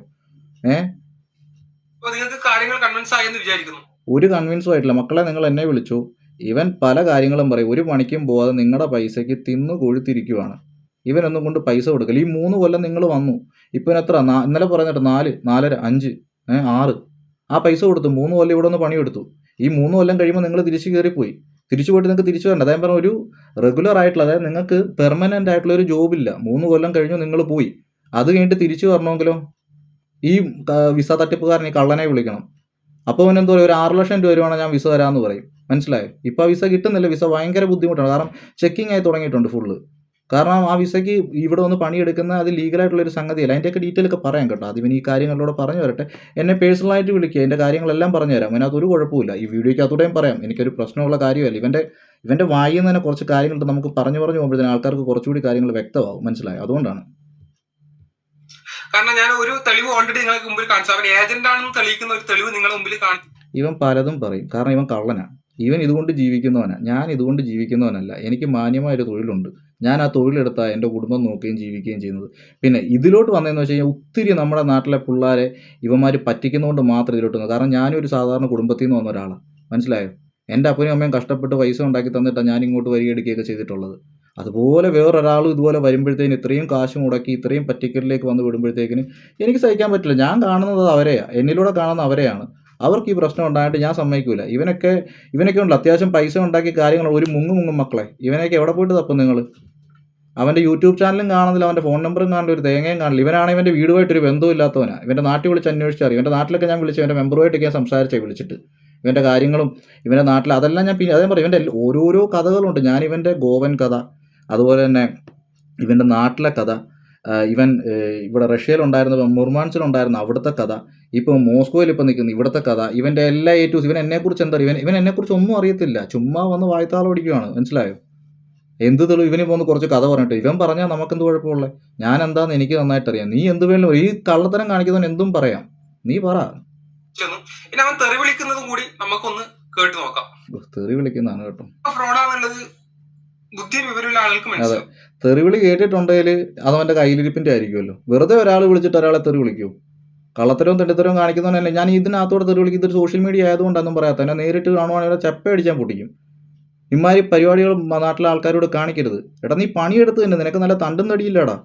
ഒരു കൺവിൻസും ആയിട്ടില്ല. മക്കളെ നിങ്ങൾ എന്നെ വിളിച്ചു. ഇവൻ പല കാര്യങ്ങളും പറയും. ഒരു പണിക്കും പോകാതെ നിങ്ങളുടെ പൈസയ്ക്ക് തിന്നു കൊഴുത്തിരിക്കുവാണ്. ഇവനൊന്നും കൊണ്ട് പൈസ കൊടുക്കില്ല. ഈ 3 കൊല്ലം നിങ്ങൾ വന്നു. ഇപ്പം എത്ര? ഇന്നലെ പറഞ്ഞിട്ട് 4, 4.5, 5, 6 ആ പൈസ കൊടുത്തു. 3 കൊല്ലം ഇവിടെ ഒന്ന് പണിയെടുത്തു. ഈ 3 കൊല്ലം കഴിയുമ്പോൾ നിങ്ങൾ തിരിച്ച് കയറിപ്പോയി. തിരിച്ചു പോയിട്ട് നിങ്ങൾക്ക് തിരിച്ചു വരണ്ട. അതായത് പറഞ്ഞ ഒരു റെഗുലർ ആയിട്ടുള്ള, അതായത് നിങ്ങൾക്ക് പെർമനൻ്റ് ആയിട്ടുള്ള ഒരു ജോബില്ല. 3 കൊല്ലം കഴിഞ്ഞു നിങ്ങൾ പോയി. അത് കഴിഞ്ഞിട്ട് തിരിച്ചു വരണമെങ്കിലോ ഈ വിസ തട്ടിപ്പുകാരൻ ഈ കള്ളനെ വിളിക്കണം. അപ്പോൾ അവൻ എന്താ പറയുക, ഒരു 6 ലക്ഷം രൂപ വരുവാണെങ്കിൽ ഞാൻ വിസ തരാമെന്ന് പറയും. മനസ്സിലായോ? ഇപ്പോൾ ആ വിസ കിട്ടുന്നില്ല. വിസ ഭയങ്കര ബുദ്ധിമുട്ടാണ്. കാരണം ചെക്കിങ് ആയി തുടങ്ങിയിട്ടുണ്ട് ഫുള്ള്. കാരണം ആ വിസയ്ക്ക് ഇവിടെ വന്ന് പണിയെടുക്കുന്ന അത് ലീഗലായിട്ടുള്ളൊരു സംഗതിയല്ല. അതിൻ്റെയൊക്കെ ഡീറ്റെയിൽ ഒക്കെ പറയാം കേട്ടോ. അതിവൻ ഈ കാര്യങ്ങളിലൂടെ പറഞ്ഞു വരട്ടെ. എന്നെ പേഴ്സണലായിട്ട് വിളിക്കുക, എൻ്റെ കാര്യങ്ങളെല്ലാം പറഞ്ഞു തരാം. അതിനകത്ത് ഒരു കുഴപ്പമില്ല. ഈ വീഡിയോയ്ക്കകത്തൂടെയും പറയാം. എനിക്കൊരു പ്രശ്നമുള്ള കാര്യമല്ല. ഇവൻ്റെ വായിൽ നിന്ന് തന്നെ കുറച്ച് കാര്യങ്ങളുണ്ട്. നമുക്ക് പറഞ്ഞു പോകുമ്പോഴത്തേന് ആൾക്കാർക്ക് കുറച്ചുകൂടി കാര്യങ്ങൾ വ്യക്തമാവും. മനസ്സിലായോ? അതുകൊണ്ടാണ്. കാരണം ഞാൻ ഒരു തെളിവ് ഓൾറെഡി നിങ്ങൾക്ക് മുമ്പിൽ കാണിച്ചു. അവൻ ഏജന്റ് ആണെന്ന് തെളിയിക്കുന്ന ഒരു തെളിവ് നിങ്ങളുടെ മുമ്പിൽ കാണിച്ചു. ഇവൻ പലതും പറയും. കാരണം ഇവൻ കള്ളനാണ്. ഇവൻ ഇതുകൊണ്ട് ജീവിക്കുന്നവനാണ്. ഞാൻ ഇതുകൊണ്ട് ജീവിക്കുന്നവനല്ല. എനിക്ക് മാന്യമായൊരു തൊഴിലുണ്ട്. ഞാൻ ആ തൊഴിലെടുത്താൽ എൻ്റെ കുടുംബം നോക്കുകയും ജീവിക്കുകയും ചെയ്യുന്നത്. പിന്നെ ഇതിലോട്ട് വന്നതെന്ന് വെച്ച് കഴിഞ്ഞാൽ ഒത്തിരി നമ്മുടെ നാട്ടിലെ പിള്ളേരെ ഇവന്മാർ പറ്റിക്കുന്നതുകൊണ്ട് മാത്രം ഇതിലോട്ട് വന്നത്. കാരണം ഞാനും ഒരു സാധാരണ കുടുംബത്തിൽ നിന്ന് വന്ന ഒരാളാണ്. മനസ്സിലായോ? എൻ്റെ അപ്പനും അമ്മയും കഷ്ടപ്പെട്ട് പൈസ ഉണ്ടാക്കി തന്നിട്ടാണ് ഞാൻ ഇങ്ങോട്ട് വരികയെടുക്കുകയൊക്കെ ചെയ്തിട്ടുള്ളത്. അതുപോലെ വേറൊരാളും ഇതുപോലെ വരുമ്പോഴത്തേന് ഇത്രയും കാശ് മുടക്കി ഇത്രയും പറ്റിക്കലിലേക്ക് വന്ന് വിടുമ്പോഴത്തേക്കിന് എനിക്ക് സഹിക്കാൻ പറ്റില്ല. ഞാൻ കാണുന്നത് അവരെയാണ്, എന്നിലൂടെ കാണുന്ന അവരെയാണ്. അവർക്ക് ഈ പ്രശ്നം ഉണ്ടായിട്ട് ഞാൻ സമ്മതിക്കൂല. ഇവനൊക്കെ ഉണ്ട് അത്യാവശ്യം പൈസ ഉണ്ടാക്കി കാര്യങ്ങൾ ഒരു മുങ്ങും മക്കളെ. ഇവനൊക്കെ എവിടെ പോയിട്ട് തപ്പും നിങ്ങൾ? അവൻ്റെ യൂട്യൂബ് ചാനലും കാണുന്നില്ല, അവൻ്റെ ഫോൺ നമ്പറും കാണില്ല, ഒരു തേങ്ങയും കാണില്ല. ഇവനാണെങ്കിൽ ഇവൻ്റെ വീടുമായിട്ടൊരു ബന്ധമില്ലാത്തവനാണ്. ഇവൻ്റെ നാട്ടിൽ വിളിച്ച് അന്വേഷിച്ചറിയും. ഇവൻ്റെ നാട്ടിലൊക്കെ ഞാൻ വിളിച്ചു, ഇവൻ്റെ മെമ്പറുമായിട്ടൊക്കെ ഞാൻ സംസാരിച്ചേ വിളിച്ചിട്ട്. ഇവൻ്റെ കാര്യങ്ങളും ഇവൻ്റെ നാട്ടിൽ അതെല്ലാം ഞാൻ അതേ പറയും. ഇവൻ്റെ ഓരോരോ കഥകളുണ്ട്. ഞാൻ ഇവൻ്റെ ഗോവൻ കഥ, അതുപോലെ തന്നെ ഇവൻ്റെ നാട്ടിലെ കഥ, ഇവൻ ഇവിടെ റഷ്യയിലുണ്ടായിരുന്ന മുർമാൻസിലുണ്ടായിരുന്ന അവിടുത്തെ കഥ, ഇപ്പോൾ മോസ്കോയിൽ ഇപ്പോൾ നിൽക്കുന്ന ഇവിടുത്തെ കഥ, ഇവൻ്റെ എല്ലാ ഏറ്റവും ഇവൻ എന്നെക്കുറിച്ച് എന്താ ഇവൻ എന്നെക്കുറിച്ച് ഒന്നും അറിയത്തില്ല. ചുമ്മാ വന്ന് വായ്ത്താളം ഓടിക്കുകയാണ്. മനസ്സിലായോ? എന്ത് തെളിവ് ഇവന് പോകുന്ന കുറച്ച് കഥ പറഞ്ഞിട്ട് ഇവൻ പറഞ്ഞാൽ നമുക്കെന്ത് കുഴപ്പമുള്ളത്? ഞാൻ എന്താണെന്ന് എനിക്ക് നന്നായിട്ട് അറിയാം. നീ എന്ത് വേണം ഈ കള്ളത്തരം കാണിക്കുന്നവൻ എന്തും പറയാം. നീ പറ. അവൻ തെറി വിളിക്കുന്നതും കൂടി നമുക്കൊന്ന് കേട്ട് നോക്കാം. തെറി വിളിക്കുന്നതാണ് കേട്ടോ. ബുദ്ധി വിവരമുള്ള ആൾക്ക് അതെ, മനസ്സിലാവും. തെറിവിളി കേട്ടിട്ടുണ്ടെങ്കിൽ അതവൻ്റെ കയ്യിലിരിപ്പിൻ്റെ ആയിരിക്കുമല്ലോ. വെറുതെ ഒരാൾ വിളിച്ചിട്ട് ഒരാളെ തെറി വിളിക്കൂ? കള്ളത്തരവും തെണ്ടിത്തരവും കാണിക്കുന്നവനല്ലേ. ഞാൻ ഇതിനകത്തോടെ തെറി വിളിക്കും. ഇതൊരു സോഷ്യൽ മീഡിയ ആയതുകൊണ്ടൊന്നും പറയാത്ത. എന്നെ നേരിട്ട് കാണുവാണെങ്കിൽ ചെപ്പ അടിച്ചാൽ പൊട്ടിക്കും. ഇമാതിരി പരിപാടികൾ നാട്ടിലെ ആൾക്കാരോട് കാണിക്കരുത്. എടാ നീ പണിയെടുത്ത് തന്നെ, നിനക്ക് നല്ല തണ്ടും തടിയില്ലടാ,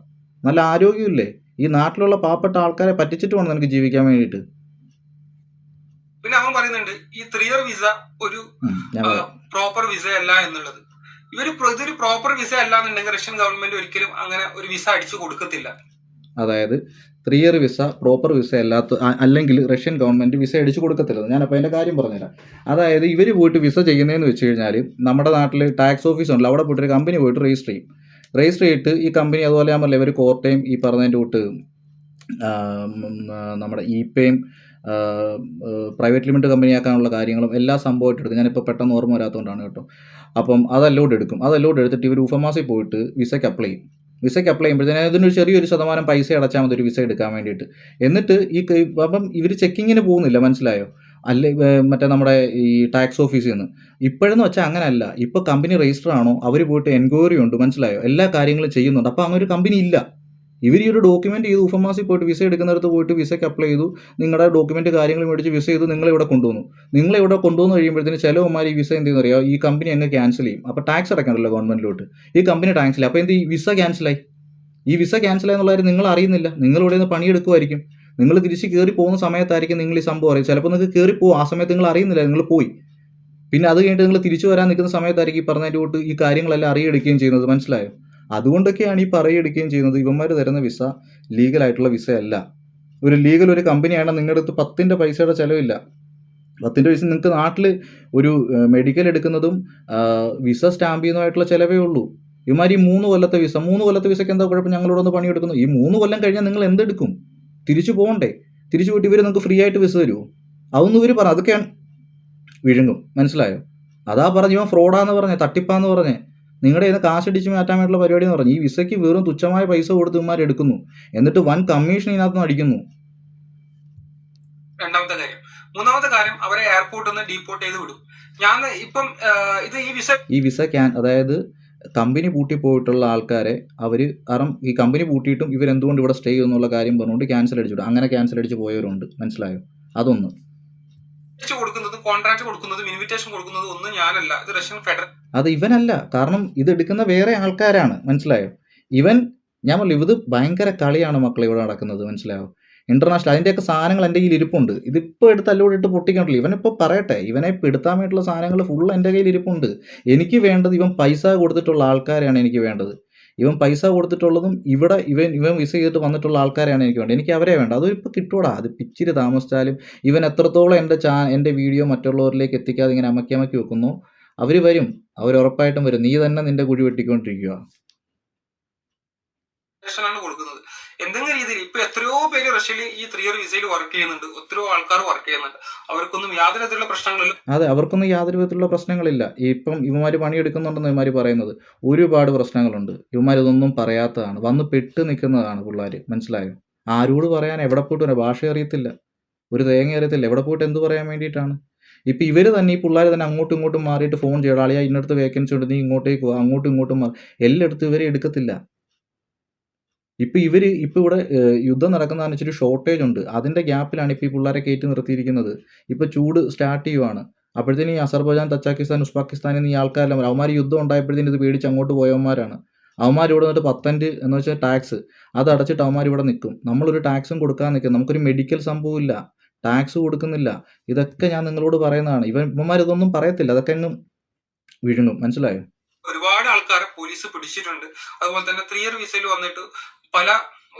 നല്ല ആരോഗ്യമില്ലേ? ഈ നാട്ടിലുള്ള പാവപ്പെട്ട ആൾക്കാരെ പറ്റിച്ചിട്ട് വേണം നിനക്ക് ജീവിക്കാൻ വേണ്ടിയിട്ട്. പിന്നെ അവൻ പറയുന്നുണ്ട് ഈ 3 ഇയർ വിസ ഒരു പ്രോപ്പർ വിസ അല്ല എന്നുള്ളത്. ഇതൊരു പ്രോപ്പർ വിസ അല്ല എന്നുണ്ടെങ്കിൽ റഷ്യൻ ഗവൺമെന്റ് ഒരിക്കലും അങ്ങനെ ഒരു വിസ അടിച്ചു കൊടുക്കത്തില്ല. അതായത് 3 ഇയർ വിസ പ്രോപ്പർ വിസ അല്ലെങ്കിൽ റഷ്യൻ ഗവൺമെന്റ് വിസ അടിച്ചു കൊടുക്കത്തില്ല. ഞാനപ്പോൾ അതിൻ്റെ കാര്യം പറഞ്ഞുതരാം. അതായത് ഇവർ പോയിട്ട് വിസ ചെയ്യുന്നതെന്ന് വെച്ച് കഴിഞ്ഞാൽ നമ്മുടെ നാട്ടിൽ ടാക്സ് ഓഫീസ് ഉണ്ടല്ലോ, അവിടെ പോയിട്ടൊരു കമ്പനി പോയിട്ട് രജിസ്റ്റർ ചെയ്യും. രജിസ്റ്റർ ചെയ്തിട്ട് ഈ കമ്പനി അതുപോലെ ഞാൻ പറഞ്ഞില്ല, ഇവർ കോർട്ടയും ഈ പറഞ്ഞതിൻ്റെ തൊട്ട് നമ്മുടെ ഇപേയും പ്രൈവറ്റ് ലിമിറ്റഡ് കമ്പനിയാക്കാനുള്ള കാര്യങ്ങളും എല്ലാ സംഭവമായിട്ട് എടുക്കും. ഞാനിപ്പോൾ പെട്ടെന്ന് ഓർമ്മ വരാത്തതുകൊണ്ടാണ് കേട്ടോ. അപ്പം അതെല്ലോട്ട് എടുക്കും. അതെല്ലോട്ട് എടുത്തിട്ട് ഇവർ ഉഫമാസിൽ പോയിട്ട് വിസയ്ക്ക് അപ്ലൈ ചെയ്യും. വിസയ്ക്ക് അപ്ലൈ ചെയ്യുമ്പോഴത്തേന് അതിനൊരു ചെറിയൊരു ശതമാനം പൈസ അടച്ചാൽ മതി ഒരു വിസ എടുക്കാൻ വേണ്ടിയിട്ട്. എന്നിട്ട് അപ്പം ഇവർ ചെക്കിങ്ങിന് പോകുന്നില്ല. മനസ്സിലായോ? മറ്റേ നമ്മുടെ ഈ ടാക്സ് ഓഫീസിൽ നിന്ന് ഇപ്പോഴെന്ന് വെച്ചാൽ അങ്ങനെയല്ല. ഇപ്പോൾ കമ്പനി രജിസ്റ്റർ ആണോ അവർ പോയിട്ട് എൻക്വയറി ഉണ്ട്. മനസ്സിലായോ? എല്ലാ കാര്യങ്ങളും ചെയ്യുന്നുണ്ട്. അപ്പോൾ അങ്ങനെ ഒരു കമ്പനി ഇല്ല. ഇവർ ഈ ഒരു ഡോക്യുമെന്റ് ചെയ്ത് ഉഫമാസിൽ പോയിട്ട് വിസ എടുക്കുന്നിടത്ത് പോയിട്ട് വിസയ്ക്ക് അപ്ലൈ ചെയ്തു, നിങ്ങളുടെ ഡോക്യുമെന്റ് കാര്യങ്ങൾ മേടിച്ച് വിസ ചെയ്തു, നിങ്ങളിവിടെ കൊണ്ടുവന്നു. നിങ്ങളിവിടെ കൊണ്ടുവന്ന് കഴിയുമ്പോഴത്തേന് ചിലവന്മാർ ഈ വിസ എന്തെന്ന് അറിയാം, ഈ കമ്പനി അങ്ങ് ക്യാൻസൽ ചെയ്യും. അപ്പോൾ ടാക്സ് അടക്കണമല്ലോ ഗവൺമെന്റിലോട്ട്, ഈ കമ്പനി ടാക്സ് ചെയ്യും. അപ്പോൾ എന്ത് ഈ വിസ ക്യാൻസലായി. ഈ വിസ ക്യാൻസൽ എന്നുള്ള കാര്യം നിങ്ങൾ അറിയുന്നില്ല. നിങ്ങൾ ഇവിടെ നിന്ന് പണിയെടുക്കുമായിരിക്കും, നിങ്ങൾ തിരിച്ച് കയറി പോകുന്ന സമയത്തായിരിക്കും നിങ്ങൾ ഈ സംഭവം അറിയും. ചിലപ്പോൾ നിങ്ങൾക്ക് കയറി പോകും, ആ സമയത്ത് നിങ്ങൾ അറിയുന്നില്ല, നിങ്ങൾ പോയി. പിന്നെ അത് കഴിഞ്ഞിട്ട് നിങ്ങൾ തിരിച്ചു വരാൻ നിൽക്കുന്ന സമയത്തായിരിക്കും ഈ പറഞ്ഞതിൻ്റെ കൂട്ട് ഈ കാര്യങ്ങളെല്ലാം അറിയെടുക്കുകയും ചെയ്യുന്നത്. മനസ്സിലായോ? അതുകൊണ്ടൊക്കെയാണ് ഈ പറയെടുക്കുകയും ചെയ്യുന്നത്. ഇവന്മാർ തരുന്ന വിസ ലീഗലായിട്ടുള്ള വിസ അല്ല. ഒരു ലീഗൽ ഒരു കമ്പനിയാണ്, നിങ്ങളുടെ അടുത്ത് 10ൻ്റെ പൈസയുടെ ചിലവില്ല. 10ൻ്റെ പൈസ നിങ്ങൾക്ക് നാട്ടിൽ ഒരു മെഡിക്കൽ എടുക്കുന്നതും വിസ സ്റ്റാമ്പ് ചെയ്യുന്നതുമായിട്ടുള്ള ചിലവേ ഉള്ളൂ. ഇവന്മാർ ഈ 3 കൊല്ലത്തെ വിസ, 3 കൊല്ലത്തെ വിസയ്ക്ക് എന്താ കുഴപ്പം? ഞങ്ങളിവിടെ ഒന്ന് പണിയെടുക്കുന്നു. ഈ 3 കൊല്ലം കഴിഞ്ഞാൽ നിങ്ങൾ എന്തെടുക്കും? തിരിച്ചു പോകണ്ടേ? തിരിച്ചു പോയിട്ട് ഇവർ നിങ്ങൾക്ക് ഫ്രീ ആയിട്ട് വിസ തരുമോ? അതൊന്നും ഇവർ പറ, അതൊക്കെയാണ് വിഴുങ്ങും. മനസ്സിലായോ? അതാ പറഞ്ഞു ഇവൻ ഫ്രോഡാന്ന് പറഞ്ഞേ, തട്ടിപ്പാന്ന് പറഞ്ഞേ, നിങ്ങളുടെ കയ്യിൽ നിന്ന് കാശടിച്ച് മാറ്റാൻ വേണ്ടിയുള്ള പരിപാടി എന്ന് പറഞ്ഞു. ഈ വിസയ്ക്ക് വെറും തുച്ഛമായ പൈസ കൊടുത്ത് ഇവന്മാർ എടുക്കുന്നു, എന്നിട്ട് വൻ കമ്മീഷൻ ഇതിനകത്ത് അടിക്കുന്നു. രണ്ടാമത്തെ കാര്യം. മൂന്നാമത്തെ കാര്യം, അവരെ എയർപോർട്ടിൽ നിന്ന് ഡീപ്പോർട്ട് ചെയ്ത് വിടും. ഞാൻ ഇപ്പം ഇത് ഈ വിസ അതായത് കമ്പനി പൂട്ടി പോയിട്ടുള്ള ആൾക്കാരെ അവർ ഈ കമ്പനി പൂട്ടിയിട്ടും ഇവരെന്തുകൊണ്ട് ഇവിടെ സ്റ്റേ ചെയ്യുന്നുള്ള കാര്യം പറഞ്ഞുകൊണ്ട് ക്യാൻസൽ അടിച്ചു വിടും. അങ്ങനെ ക്യാൻസൽ അടിച്ച് പോയവരുണ്ട്. മനസ്സിലായോ? അതൊന്ന്. കൊടുക്കുന്നതും കോൺട്രാക്ട് കൊടുക്കുന്നതും ഇൻവിറ്റേഷൻ കൊടുക്കുന്നതും ഒന്നും ഞാനല്ല, ഇത് റഷ്യൻ ഫെഡറൽ. അത് ഇവനല്ല, കാരണം ഇത് എടുക്കുന്ന വേറെ ആൾക്കാരാണ്. മനസ്സിലായോ? ഞാൻ പറഞ്ഞു ഇത് ഭയങ്കര കളിയാണ് മക്കളെ ഇവിടെ നടക്കുന്നത്. മനസ്സിലായോ? ഇന്റർനാഷണൽ അതിൻ്റെയൊക്കെ സാധനങ്ങൾ എൻ്റെ കയ്യിൽ ഇരിപ്പുണ്ട്. ഇതിപ്പോൾ എടുത്ത് അല്ലോടെ ഇട്ട് പൊട്ടിക്കണ്ടല്ലോ. ഇവനിപ്പോൾ പറയട്ടെ, ഇവനെ പെടുത്താൻ വേണ്ടിയിട്ടുള്ള സാധനങ്ങൾ ഫുൾ എൻ്റെ കയ്യിൽ ഇരിപ്പുണ്ട്. എനിക്ക് വേണ്ടത് ഇവൻ പൈസ കൊടുത്തിട്ടുള്ള ആൾക്കാരെയാണ് എനിക്ക് വേണ്ടത്. ഇവൻ പൈസ കൊടുത്തിട്ടുള്ളതും ഇവൻ വിസ ചെയ്തിട്ട് വന്നിട്ടുള്ള ആൾക്കാരെയാണ് എനിക്ക് വേണ്ടത്. എനിക്ക് അവരെ വേണ്ട. അതിപ്പോൾ കിട്ടൂടാ. അത് ഇച്ചിരി താമസിച്ചാലും ഇവൻ എത്രത്തോളം എൻ്റെ വീഡിയോ മറ്റുള്ളവരിലേക്ക് എത്തിക്കാതെ ഇങ്ങനെ അമക്കി വെക്കുന്നു, അവർ വരും. അവരുറപ്പായിട്ടും വരും. നീ തന്നെ നിന്റെ കുഴി വെട്ടിക്കൊണ്ടിരിക്കുക. കൊടുക്കുന്നത് എന്തെങ്കിലും രീതിയിൽ ഇപ്പൊ എത്രയോ പേര് റഷ്യയിൽ ഈ 3 ഇയർ വിസയിൽ വർക്ക് ചെയ്യുന്നുണ്ട്, എത്രയോ ആൾക്കാർ വർക്ക് ചെയ്യുന്നുണ്ട്. അവർക്കൊന്നും യാതൊരു വിധത്തിലുള്ള പ്രശ്നങ്ങളില്ല. അതെ, അവർക്കൊന്നും യാതൊരു വിധത്തിലുള്ള പ്രശ്നങ്ങളില്ല. ഇപ്പം ഇവന്മാർ പണിയെടുക്കുന്നുണ്ടെന്ന് ഇവന്മാർ പറയുന്നത് ഒരുപാട് പ്രശ്നങ്ങളുണ്ട്. ഇവന്മാരിതൊന്നും പറയാത്തതാണ്, വന്ന് പെട്ട് നിൽക്കുന്നതാണ് പിള്ളേർ. മനസ്സിലായോ? ആരോട് പറയാൻ, എവിടെ പോയിട്ട് ഭാഷ അറിയത്തില്ല, ഒരു തേങ്ങ അറിയത്തില്ല, എവിടെ പോയിട്ട് എന്ത് പറയാൻ വേണ്ടിയിട്ടാണ്. ഇപ്പം ഇവർ തന്നെ, ഈ പിള്ളേർ തന്നെ അങ്ങോട്ടും ഇങ്ങോട്ടും മാറിയിട്ട് ഫോൺ ചെയ്യണം, അളിയാ ഇന്നടുത്ത് വേക്കൻസി ഉണ്ട്, നീ ഇങ്ങോട്ടേക്ക് പോകുക, അങ്ങോട്ടും ഇങ്ങോട്ടും എല്ലായിടത്തും ഇവരെ എടുക്കത്തില്ല. ഇപ്പം ഇവിടെ യുദ്ധം നടക്കുന്നതെന്ന് വെച്ചിട്ട് ഷോർട്ടേജ് ഉണ്ട്. അതിൻ്റെ ഗ്യാപ്പിലാണ് ഇപ്പോൾ ഈ പിള്ളേരെ കയറ്റി നിർത്തിയിരിക്കുന്നത്. ഇപ്പോൾ ചൂട് സ്റ്റാർട്ട് ചെയ്യുവാണ്. അപ്പോഴത്തേനും ഈ അസർബൈജാൻ, തജാക്കിസ്ഥാൻ, ഉസ്ബെക്കിസ്ഥാനിൽ നിന്ന് ഈ ആൾക്കാരെല്ലാം അവന്മാർ യുദ്ധം ഉണ്ടായപ്പോഴത്തേനും ഇത് പേടിച്ച് അങ്ങോട്ട് പോയവന്മാരാണ്. അവന്മാർ ഇവിടെ നിന്നിട്ട് 10% എന്ന് വെച്ചാൽ ടാക്സ് അത് അടച്ചിട്ട് അവന്മാർ ഇവിടെ നിൽക്കും. നമ്മളൊരു ടാക്സും കൊടുക്കാൻ നിൽക്കും. നമുക്കൊരു മെഡിക്കൽ സംഭവമില്ല, ടാക്സ് കൊടുക്കുന്നില്ല. ഇതൊക്കെ ഞാൻ നിങ്ങളോട് പറയുന്നതാണ്. ഇവന്മാർ ഇതൊന്നും പറയത്തില്ല, അതൊക്കെ അങ്ങ് വിഴുങ്ങും. മനസ്സിലായോ? ഒരുപാട് ആൾക്കാരെ പോലീസ് പിടിച്ചിട്ടുണ്ട്. അതുപോലെ തന്നെ 3 ഇയർ വിസയിൽ വന്നിട്ട് പല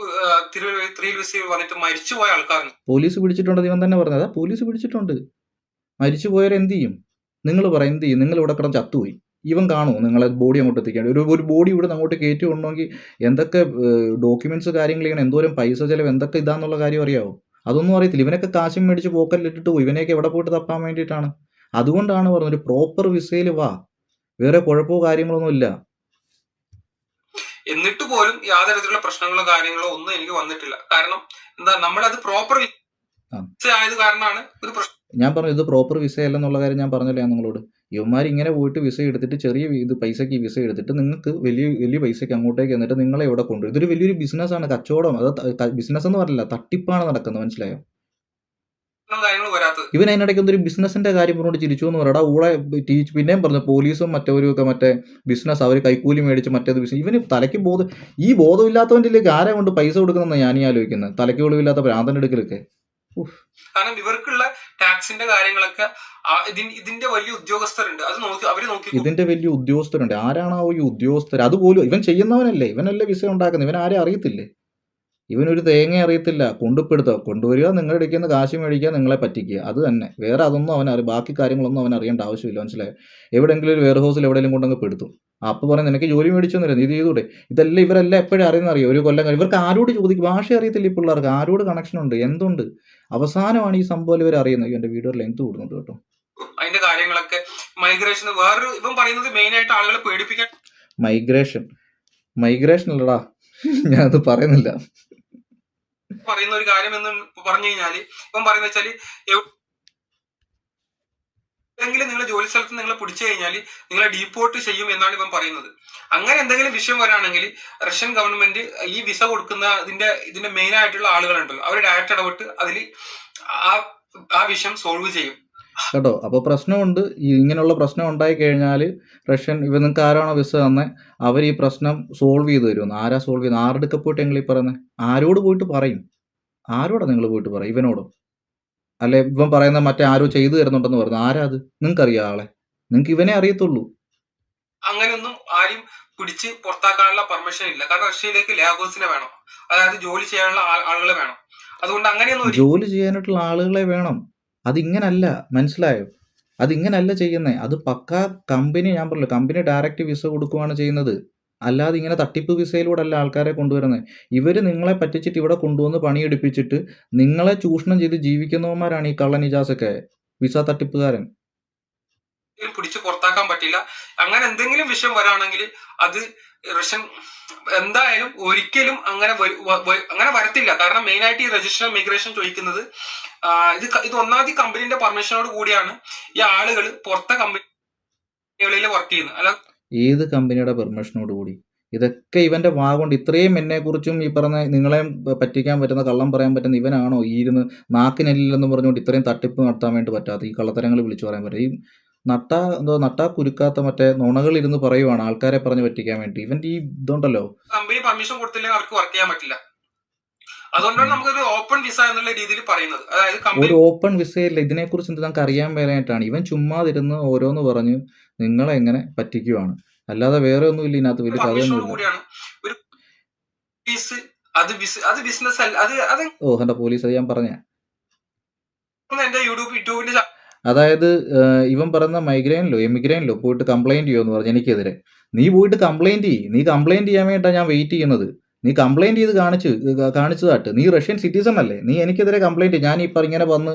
3 ഇയർ വിസയിൽ വന്നിട്ട് മരിച്ചുപോയ ആൾക്കാരുണ്ട്. പോലീസ് പിടിച്ചിട്ടുണ്ട്. ഇവൻ തന്നെ പറഞ്ഞത് പോലീസ് പിടിച്ചിട്ടുണ്ട്. മരിച്ചുപോയവരെ എന്ത് ചെയ്യും? നിങ്ങൾ പറ, എന്ത് ചെയ്യും? നിങ്ങൾ ഇവിടെ കിടന്ന് ചത്തുപോയി, ഇവൻ കാണുമോ നിങ്ങളെ ബോഡി അങ്ങോട്ട് എത്തിക്കാണ്ട്? ഒരു ബോഡി ഇവിടെ അങ്ങോട്ട് കയറ്റി കൊണ്ടുപോകണമെങ്കിൽ എന്തൊക്കെ ഡോക്യുമെന്റ്സ് കാര്യങ്ങൾ ചെയ്യണം, എന്തോരം പൈസ ചിലവ്, എന്തൊക്കെ ഇതാന്നുള്ള കാര്യം അറിയാവോ? അതൊന്നും അറിയത്തില്ല. ഇവനൊക്കെ കാശും മേടിച്ച് പോക്കറ്റിലിട്ടിട്ട് പോയി. ഇവനെയൊക്കെ എവിടെ പോയിട്ട് തപ്പാൻ വേണ്ടിയിട്ടാണ്? അതുകൊണ്ടാണ് പറഞ്ഞത് ഒരു പ്രോപ്പർ വിസയിൽ വാ, വേറെ കുഴപ്പമോ കാര്യങ്ങളൊന്നും ഇല്ല. എന്നിട്ട് പോലും യാതൊരു തരത്തിലുള്ള പ്രശ്നങ്ങളോ കാര്യങ്ങളോ ഒന്നും എനിക്ക് വന്നിട്ടില്ല. കാരണം എന്താ, നമ്മളത് പ്രോപ്പർ വിസ ആയത് കാരണമാണ് ഒരു പ്രശ്നം. ഞാൻ പറഞ്ഞു ഇത് പ്രോപ്പർ വിസ അല്ലെന്നുള്ള കാര്യം ഞാൻ പറഞ്ഞില്ല നിങ്ങളോട്. ഇവന്മാർ ഇങ്ങനെ പോയിട്ട് വിസ എടുത്തിട്ട് ചെറിയ പൈസയ്ക്ക് വിസ എടുത്തിട്ട് നിങ്ങൾക്ക് വലിയ പൈസയ്ക്ക് അങ്ങോട്ടേക്ക് എന്നിട്ട് നിങ്ങളെ ഇവിടെ കൊണ്ടുവരും. ഇതൊരു വലിയൊരു ബിസിനസ്സാണ്, കച്ചവടം. അത് ബിസിനസ് എന്ന് പറഞ്ഞില്ല, തട്ടിപ്പാണ് നടക്കുന്നത്. മനസ്സിലായോ? ഇവൻ അതിനിടയ്ക്ക് എന്തൊരു ബിസിനസിന്റെ കാര്യം പറഞ്ഞുകൊണ്ട് ചിരിച്ചു എന്ന് പറയടാ. ഊളെ പിന്നെയും പറഞ്ഞു പോലീസും മറ്റവരും മറ്റേ ബിസിനസ്, അവർ കൈക്കൂലി മേടിച്ച് മറ്റേത് ബിസിനസ്. ഇവന് തലയ്ക്ക് ഈ ബോധമില്ലാത്തവൻ്റെ ആരെ കൊണ്ട് പൈസ കൊടുക്കുന്നതെന്ന് ഞാനീ ആലോചിക്കുന്നത്. തലയ്ക്ക് വെളിവില്ലാത്ത ഭ്രാന്തന്റെ അടുക്കലൊക്കെ. കാരണം ഇവർക്കുള്ള ടാക്സിന്റെ കാര്യങ്ങളൊക്കെ ഇതിന്റെ വലിയ ഉദ്യോഗസ്ഥരുണ്ട്, അത് നോക്കി അവര് നോക്കി. ഇതിന്റെ വലിയ ഉദ്യോഗസ്ഥരുണ്ട്. ആരാണോ ഈ ഉദ്യോഗസ്ഥർ? അതുപോലും ഇവൻ ചെയ്യുന്നവനല്ലേ, ഇവനല്ലേ വിസ ഉണ്ടാക്കുന്നത്. ഇവൻ ആരെ അറിയത്തില്ലേ? ഇവനൊരു തേങ്ങ അറിയത്തില്ല. കൊണ്ടുവരിക, നിങ്ങളുടെ ഇടയ്ക്ക് കാശ് മേടിക്കുക, നിങ്ങളെ പറ്റിക്കുക, അത് തന്നെ. വേറെ അതൊന്നും ബാക്കി കാര്യങ്ങളൊന്നും അവൻ അറിയേണ്ട ആവശ്യമില്ല. മനസ്സിലായോ? എവിടെയെങ്കിലും ഒരു വെയർ ഹൗസിൽ എവിടെയെങ്കിലും കൊണ്ടങ്ങ് പെടുത്തും. അപ്പോൾ പറയാം നിനക്ക് ജോലി മേടിച്ചൊന്നുമില്ല, നീ ഇത് ചെയ്തൂടെ. ഇതെല്ലാം ഇവരെല്ലാം എപ്പോഴും അറിയുന്നറിയോ? ഒരു കൊല്ലം കഴിഞ്ഞ് ഇവർക്ക് ആരോട് ചോദിക്കും? ഭാഷ അറിയത്തില്ല ഈ പിള്ളേർക്ക്. ആരോട് കണക്ഷൻ ഉണ്ട്, എന്തുണ്ട്? അവസാനമാണ് ഈ സംഭവം ഇവർ അറിയുന്നത്. എൻ്റെ വീഡിയോ ലെങ്ത് കൂടുന്നുണ്ട് കേട്ടോ. അതിന്റെ കാര്യങ്ങളൊക്കെ മൈഗ്രേഷൻ വേറൊരു ഇവൻ പറയുന്നത് മെയിൻ ആയിട്ട് ആളുകളെ പേടിപ്പിക്കാൻ. മൈഗ്രേഷൻ അല്ലടാ, ഞാനത് പറയുന്നില്ല. പറയുന്ന ഒരു കാര്യം എന്ന് പറഞ്ഞു കഴിഞ്ഞാല് ഇപ്പം പറയുന്ന വെച്ചാല് എങ്കിലും നിങ്ങൾ ജോലി സ്ഥലത്ത് നിങ്ങളെ പിടിച്ചു കഴിഞ്ഞാൽ നിങ്ങളെ ഡീപ്പോർട്ട് ചെയ്യും എന്നാണ് ഇവൻ പറയുന്നത്. അങ്ങനെ എന്തെങ്കിലും വിഷയം വരാണെങ്കിൽ റഷ്യൻ ഗവൺമെന്റ് ഈ വിസ കൊടുക്കുന്ന ഇതിന്റെ മെയിൻ ആയിട്ടുള്ള ആളുകളുണ്ടല്ലോ, അവർ ഡയറക്റ്റ് ഇടപെട്ട് അതിൽ ആ വിഷയം സോൾവ് ചെയ്യും കേട്ടോ. അപ്പോൾ പ്രശ്നമുണ്ട്. ഇങ്ങനെയുള്ള പ്രശ്നം ഉണ്ടായി കഴിഞ്ഞാൽ റഷ്യൻ നിങ്ങൾക്ക് ആരാണോ വിസ തന്നെ അവർ ഈ പ്രശ്നം സോൾവ് ചെയ്ത് തരുമെന്ന്. ആരാ സോൾവ് ചെയ്യുന്നത്? ആരുടെ പോയിട്ട് നിങ്ങൾ ഈ പറയുന്നത്? ആരോട് പോയിട്ട് പറയും? ആരോടാ നിങ്ങൾ പോയിട്ട് പറയും? ഇവനോടോ? അല്ലെ ഇവൻ പറയുന്ന മറ്റേ ആരോ ചെയ്തു തരുന്നുണ്ടെന്ന് പറഞ്ഞു. ആരാ അത്? നിങ്ങൾക്കറിയാം ആളെ? നിങ്ങൾക്ക് ഇവനെ അറിയത്തുള്ളൂ. അങ്ങനെയൊന്നും ആരും പിടിച്ച് പുറത്താക്കാനുള്ള പെർമിഷൻ ഇല്ല. കാരണം റഷ്യയിലേക്ക് ലേബേഴ്സിനെ വേണം, അതായത് ജോലി ചെയ്യാനുള്ള ആളുകളെ വേണം. അതുകൊണ്ട് അങ്ങനെയൊന്നും ജോലി ചെയ്യാനായിട്ടുള്ള ആളുകളെ വേണം. അതിങ്ങനല്ല, മനസ്സിലായോ? അതിങ്ങനല്ല ചെയ്യുന്നത്. അത് പക്കാ കമ്പനി, ഞാൻ പറഞ്ഞല്ലോ, കമ്പനി ഡയറക്റ്റ് വിസ കൊടുക്കുകയാണ് ചെയ്യുന്നത്. അല്ലാതെ ഇങ്ങനെ തട്ടിപ്പ് വിസയിലൂടെ അല്ല ആൾക്കാരെ കൊണ്ടുവരുന്നത്. ഇവർ നിങ്ങളെ പറ്റിച്ചിട്ട് ഇവിടെ കൊണ്ടുവന്ന് പണിയെടുപ്പിച്ചിട്ട് നിങ്ങളെ ചൂഷണം ചെയ്ത് ജീവിക്കുന്നവന്മാരാണ് ഈ കള്ളൻ ഇജാസൊക്കെ, വിസ തട്ടിപ്പുകാരൻ. പിടിച്ച് പുറത്താക്കാൻ പറ്റില്ല. അങ്ങനെ എന്തെങ്കിലും വിഷയം വരാണെങ്കിൽ അത് റഷ്യൻ എന്തായാലും ഒരിക്കലും അങ്ങനെ വരത്തില്ല. കാരണം മെയിൻ ആയിട്ട് ഈ രജിസ്ട്രേഷൻ മിഗ്രേഷൻ ചോദിക്കുന്നത് ഇത് ഒന്നാമത് കമ്പനിന്റെ പെർമിഷനോട് കൂടിയാണ് ഈ ആളുകൾ പുറത്തെ കമ്പനികളിൽ വർക്ക് ചെയ്യുന്നത്. അല്ല, ഏത് കമ്പനിയുടെ പെർമിഷനോട് കൂടി? ഇതൊക്കെ ഇവന്റെ വാ കൊണ്ട്. ഇത്രയും എന്നെ കുറിച്ചും ഈ പറഞ്ഞ നിങ്ങളെ പറ്റിക്കാൻ പറ്റുന്ന, കള്ളം പറയാൻ പറ്റുന്ന ഇവനാണോ ഈ ഇരുന്ന് നാക്കിനെല്ലെന്ന് പറഞ്ഞുകൊണ്ട് ഇത്രയും തട്ടിപ്പ് നടത്താൻ വേണ്ടി പറ്റാത്ത ഈ കള്ളത്തരങ്ങൾ വിളിച്ചു പറയാൻ പറ്റും? ഈ നട്ടാ കുരുക്കാത്ത മറ്റേ നുണകൾ ഇരുന്ന് പറയുവാണ് ആൾക്കാരെ പറഞ്ഞ് പറ്റിക്കാൻ വേണ്ടി. ഇവന്റെ ഈ ഇതുണ്ടല്ലോ, കമ്പനി പെർമിഷൻ കൊടുത്തില്ലെങ്കിൽ അവർക്ക് വർക്ക് ചെയ്യാൻ പറ്റില്ല. അതുകൊണ്ടാണ് നമുക്കൊരു ഓപ്പൺ വിസ എന്നുള്ള രീതിയിൽ പറയുന്നത്. അതായത് ഒരു ഓപ്പൺ വിസയില്ല. ഇതിനെക്കുറിച്ച് നിങ്ങൾക്ക് അറിയാൻ വരാനായിട്ടാണ് ഇവൻ ചുമ്മാതിരുന്ന് ഓരോന്ന് പറഞ്ഞ് നിങ്ങളെ എങ്ങനെ പറ്റിക്കുവാണ്. അല്ലാതെ വേറെ ഒന്നുമില്ല ഇതിനകത്ത്, വലിയ കഥയൊന്നുമില്ല. ഓ എന്റെ പോലീസ്, അത് ഞാൻ പറഞ്ഞ. അതായത് ഇവൻ പറയുന്ന എമിഗ്രൈനിലോ പോയിട്ട് കംപ്ലൈന്റ് ചെയ്യുമെന്ന് പറഞ്ഞു എനിക്കെതിരെ. നീ പോയിട്ട് കംപ്ലൈന്റ് ചെയ്യ്. നീ കംപ്ലൈന്റ് ചെയ്യാൻ വേണ്ടിയിട്ടാണ് ഞാൻ വെയിറ്റ് ചെയ്യുന്നത്. നീ കംപ്ലൈന്റ് ചെയ്ത് കാണിച്ചതാട്ട്. നീ റഷ്യൻ സിറ്റിസൺ അല്ലേ? നീ എനിക്കെതിരെ കംപ്ലൈന്റ് ചെയ്യും. ഞാൻ ഇപ്പം ഇങ്ങനെ വന്ന്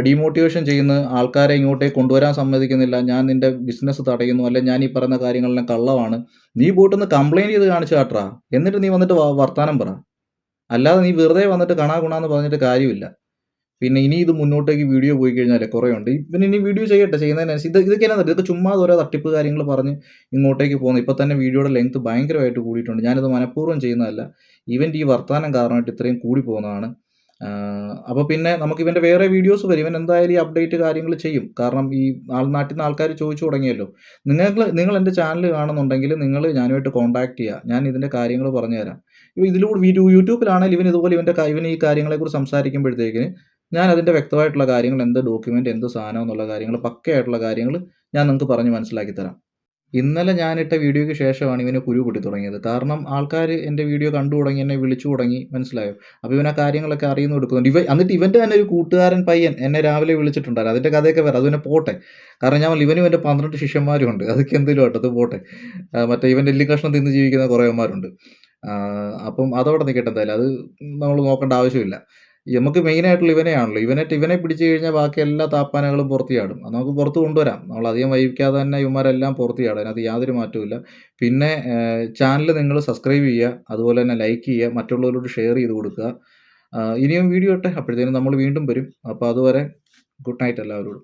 ഡീമോട്ടിവേഷൻ ചെയ്യുന്ന ആൾക്കാരെ ഇങ്ങോട്ടേക്ക് കൊണ്ടുവരാൻ സമ്മതിക്കുന്നില്ല, ഞാൻ നിന്റെ ബിസിനസ് തടയുന്നു, അല്ലെ ഞാൻ ഈ പറയുന്ന കാര്യങ്ങളെല്ലാം കള്ളമാണ്. നീ പോയിട്ടൊന്ന് കംപ്ലൈന്റ് ചെയ്ത് കാണിച്ചു കാട്ടാ. എന്നിട്ട് നീ വന്നിട്ട് വർത്താനം പറ. അല്ലാതെ നീ വെറുതെ വന്നിട്ട് ഗുണാന്ന് പറഞ്ഞിട്ട് കാര്യമില്ല. പിന്നെ ഇനി ഇത് മുന്നോട്ടേക്ക് വീഡിയോ പോയി കഴിഞ്ഞാൽ കുറേ ഉണ്ട്. പിന്നെ ഇനി വീഡിയോ ചെയ്യട്ടെ, ചെയ്യുന്നതിനനുസരിച്ച് ഇതൊക്കെ ചുമ്മാ ഓരോ തട്ടിപ്പ് കാര്യങ്ങൾ പറഞ്ഞ് ഇങ്ങോട്ടേക്ക് പോകുന്നത്. ഇപ്പം തന്നെ വീഡിയോയുടെ ലെങ്ത് ഭയങ്കരമായിട്ട് കൂടിയിട്ടുണ്ട്. ഞാനിത് മനഃപൂർവ്വം ചെയ്യുന്നതല്ല, ഇവൻ്റെ ഈ വർത്തമാനം കാരണമായിട്ട് ഇത്രയും കൂടി പോകുന്നതാണ്. അപ്പോൾ പിന്നെ നമുക്ക് ഇവൻ്റെ വേറെ വീഡിയോസ് വരും. ഇവൻ എന്തായാലും ഈ അപ്ഡേറ്റ് കാര്യങ്ങൾ ചെയ്യും. കാരണം ഈ നാട്ടിൽ നിന്ന് ആൾക്കാർ ചോദിച്ചു തുടങ്ങിയല്ലോ. നിങ്ങൾ എൻ്റെ ചാനൽ കാണുന്നുണ്ടെങ്കിൽ നിങ്ങൾ ഞാനുമായിട്ട് കോൺടാക്ട് ചെയ്യുക. ഞാൻ ഇതിൻ്റെ കാര്യങ്ങൾ പറഞ്ഞുതരാം. ഇതിലൂടെ യൂട്യൂബിലാണെങ്കിൽ ഇവൻ ഈ കാര്യങ്ങളെക്കുറിച്ച് സംസാരിക്കുമ്പോഴത്തേക്കിന് ഞാൻ അതിൻ്റെ വ്യക്തമായിട്ടുള്ള കാര്യങ്ങൾ, എന്ത് ഡോക്യുമെൻ്റ്, എന്ത് സാധനം എന്നുള്ള കാര്യങ്ങൾ, പക്കയായിട്ടുള്ള കാര്യങ്ങൾ ഞാൻ നിങ്ങൾക്ക് പറഞ്ഞ് മനസ്സിലാക്കി തരാം. ഇന്നലെ ഞാനിട്ട വീഡിയോയ്ക്ക് ശേഷമാണ് ഇവന് കുരു പൊട്ടി തുടങ്ങിയത്. കാരണം ആൾക്കാർ എൻ്റെ വീഡിയോ കണ്ടു തുടങ്ങി, എന്നെ വിളിച്ചു തുടങ്ങി, മനസ്സിലായോ? അപ്പോൾ ഇവൻ ആ കാര്യങ്ങളൊക്കെ അറിയുന്നു കൊടുക്കുന്നുണ്ട്. എന്നിട്ട് ഇവൻ്റെ തന്നെ ഒരു കൂട്ടുകാരൻ പയ്യൻ എന്നെ രാവിലെ വിളിച്ചിട്ടുണ്ടായിരുന്നു. അതിൻ്റെ കഥയൊക്കെ വരാം, അതിനെ പോട്ടെ. കാരണം ഞാൻ ഇവനും എൻ്റെ 12 ശിഷ്യന്മാരും ഉണ്ട്. അതൊക്കെ എന്തെങ്കിലും ആട്ടെ, അത് പോട്ടെ. മറ്റേ ഇവൻ്റെ എല്ലും കഷ്ണം തിന്ന് ജീവിക്കുന്ന കുറേമാരുണ്ട്. അപ്പം അതവിടെ നിൽക്കട്ടെ. എന്തായാലും അത് നമ്മൾ നോക്കേണ്ട ആവശ്യമില്ല. നമുക്ക് മെയിനായിട്ടുള്ള ഇവനെയാണല്ലോ. ഇവനെ പിടിച്ചു കഴിഞ്ഞാൽ ബാക്കി എല്ലാ താപ്പാനകളും പുറത്ത് ചാടും. അത് നമുക്ക് പുറത്ത് കൊണ്ടുവരാം. നമ്മൾ അധികം വൈകിക്കാതെ തന്നെ ഇവന്മാരെല്ലാം പുറത്ത് ചാടും. അതിനകത്ത് യാതൊരു മാറ്റവും. പിന്നെ ചാനൽ നിങ്ങൾ സബ്സ്ക്രൈബ് ചെയ്യുക, അതുപോലെ തന്നെ ലൈക്ക് ചെയ്യുക, മറ്റുള്ളവരോട് ഷെയർ ചെയ്ത് കൊടുക്കുക. ഇനിയും വീഡിയോ ഇട്ടെ, അപ്പോഴത്തേനും നമ്മൾ വീണ്ടും വരും. അപ്പോൾ അതുവരെ ഗുഡ് നൈറ്റ് എല്ലാവരോടും.